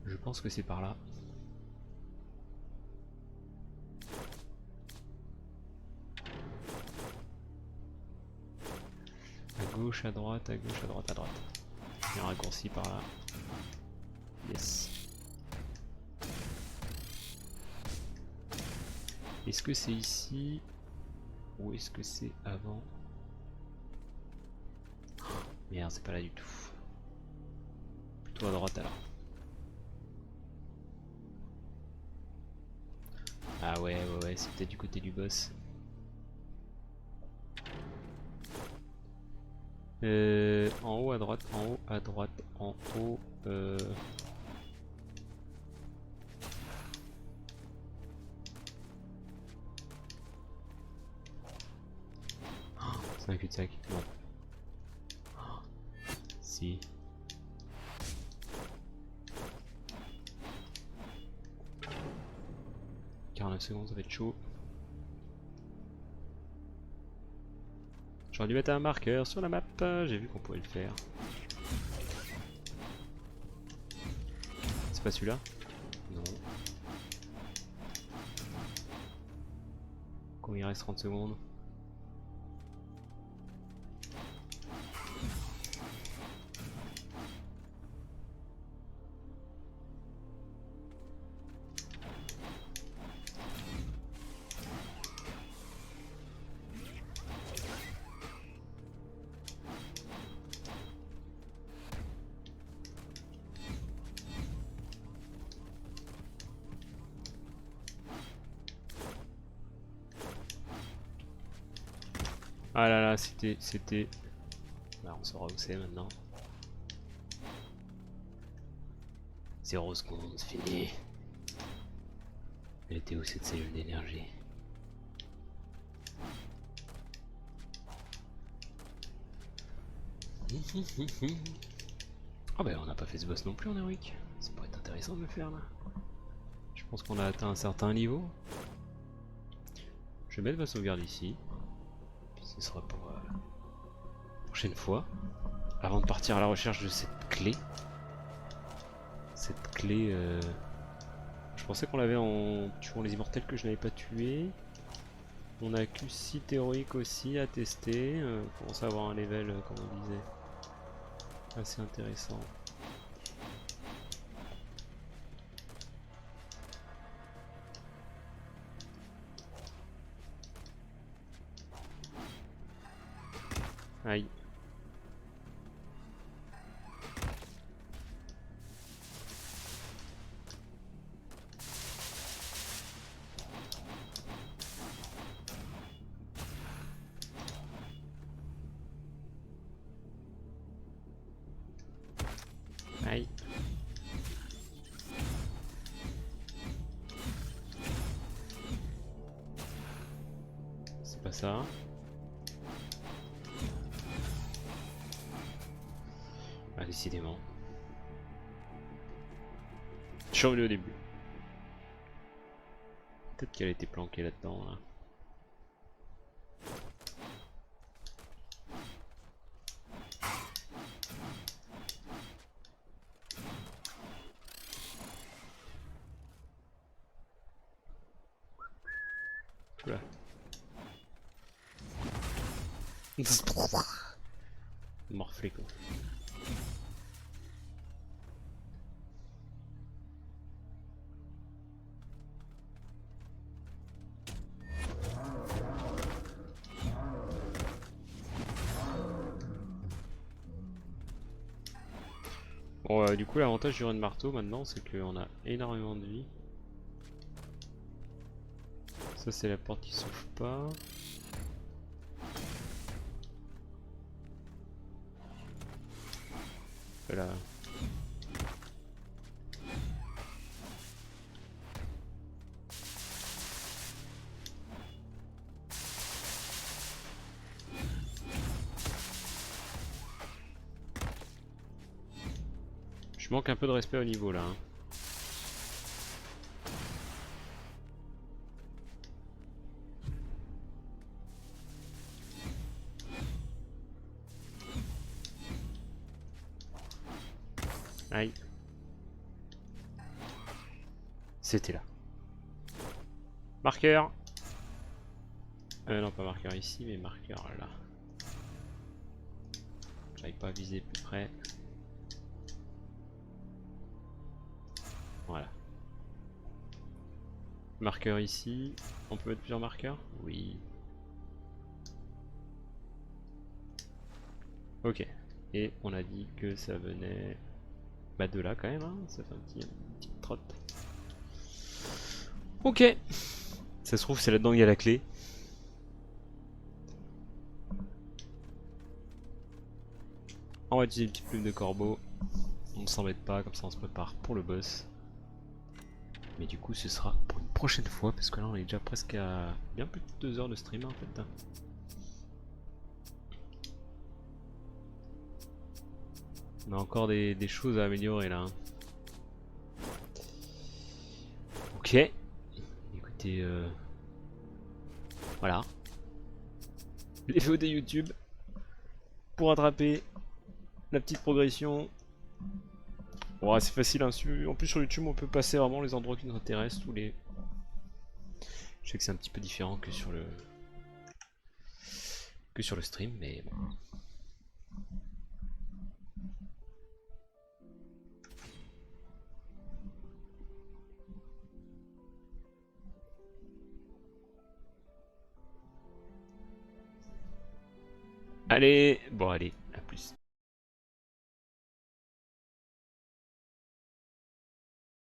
Je pense que c'est par là. À gauche, à droite, à gauche, à droite, à droite. Il y a un raccourci par là. Yes. Est-ce que c'est ici ou est-ce que c'est avant? Merde, c'est pas là du tout. Plutôt à droite alors. Ah ouais, ouais, ouais, c'est peut-être du côté du boss. En haut à droite, en haut à droite, en haut. C'est un cul-de-sac. Non. Si. « 49 secondes, ça va être chaud. J'aurais dû mettre un marqueur sur la map, j'ai vu qu'on pouvait le faire. C'est pas celui-là? Non. Quand il reste 30 secondes. Ah là là, c'était... Bah, on saura où c'est maintenant. 0 secondes, c'est fini. Elle était où cette cellule d'énergie? Ah bah on n'a pas fait ce boss non plus en héroïque. Ça pourrait être intéressant de le faire là. Je pense qu'on a atteint un certain niveau. Je vais mettre ma sauvegarde ici. Puis ce sera pour la prochaine fois. Avant de partir à la recherche de cette clé. Cette clé... Je pensais qu'on l'avait en tuant les immortels que je n'avais pas tués. On a Q-site héroïque aussi à tester. On commence à avoir un level, comme on disait, assez intéressant. Aïe. Aïe. C'est pas ça. Ah, décidément. Je suis revenu au début. Peut-être qu'elle était planquée là-dedans. Là. Oula. Morflé quoi. Bon, du coup, l'avantage du run marteau maintenant, c'est qu'on a énormément de vie. Ça, c'est la porte qui s'ouvre pas. Voilà. Je manque un peu de respect au niveau là. Hein. Aïe. C'était là. Marqueur. Non, pas marqueur ici, mais marqueur là. J'arrive pas à viser plus près. Voilà. Marqueur ici. On peut mettre plusieurs marqueurs? Oui. Ok. Et on a dit que ça venait bah de là quand même, hein. Ça fait une petite trotte. Ok. Ça se trouve c'est là-dedans qu'il y a la clé. On va utiliser une petite plume de corbeau. On ne s'embête pas, comme ça on se prépare pour le boss. Mais du coup ce sera pour une prochaine fois, parce que là on est déjà presque à bien plus de 2 heures de stream en fait. On a encore des choses à améliorer là. Hein. Ok. Écoutez, voilà. Les VOD YouTube pour attraper la petite progression. Bon, c'est facile, hein. En plus sur YouTube on peut passer vraiment les endroits qui nous intéressent, tous les... Je sais que c'est un petit peu différent que sur le stream, mais bon. Allez, bon allez.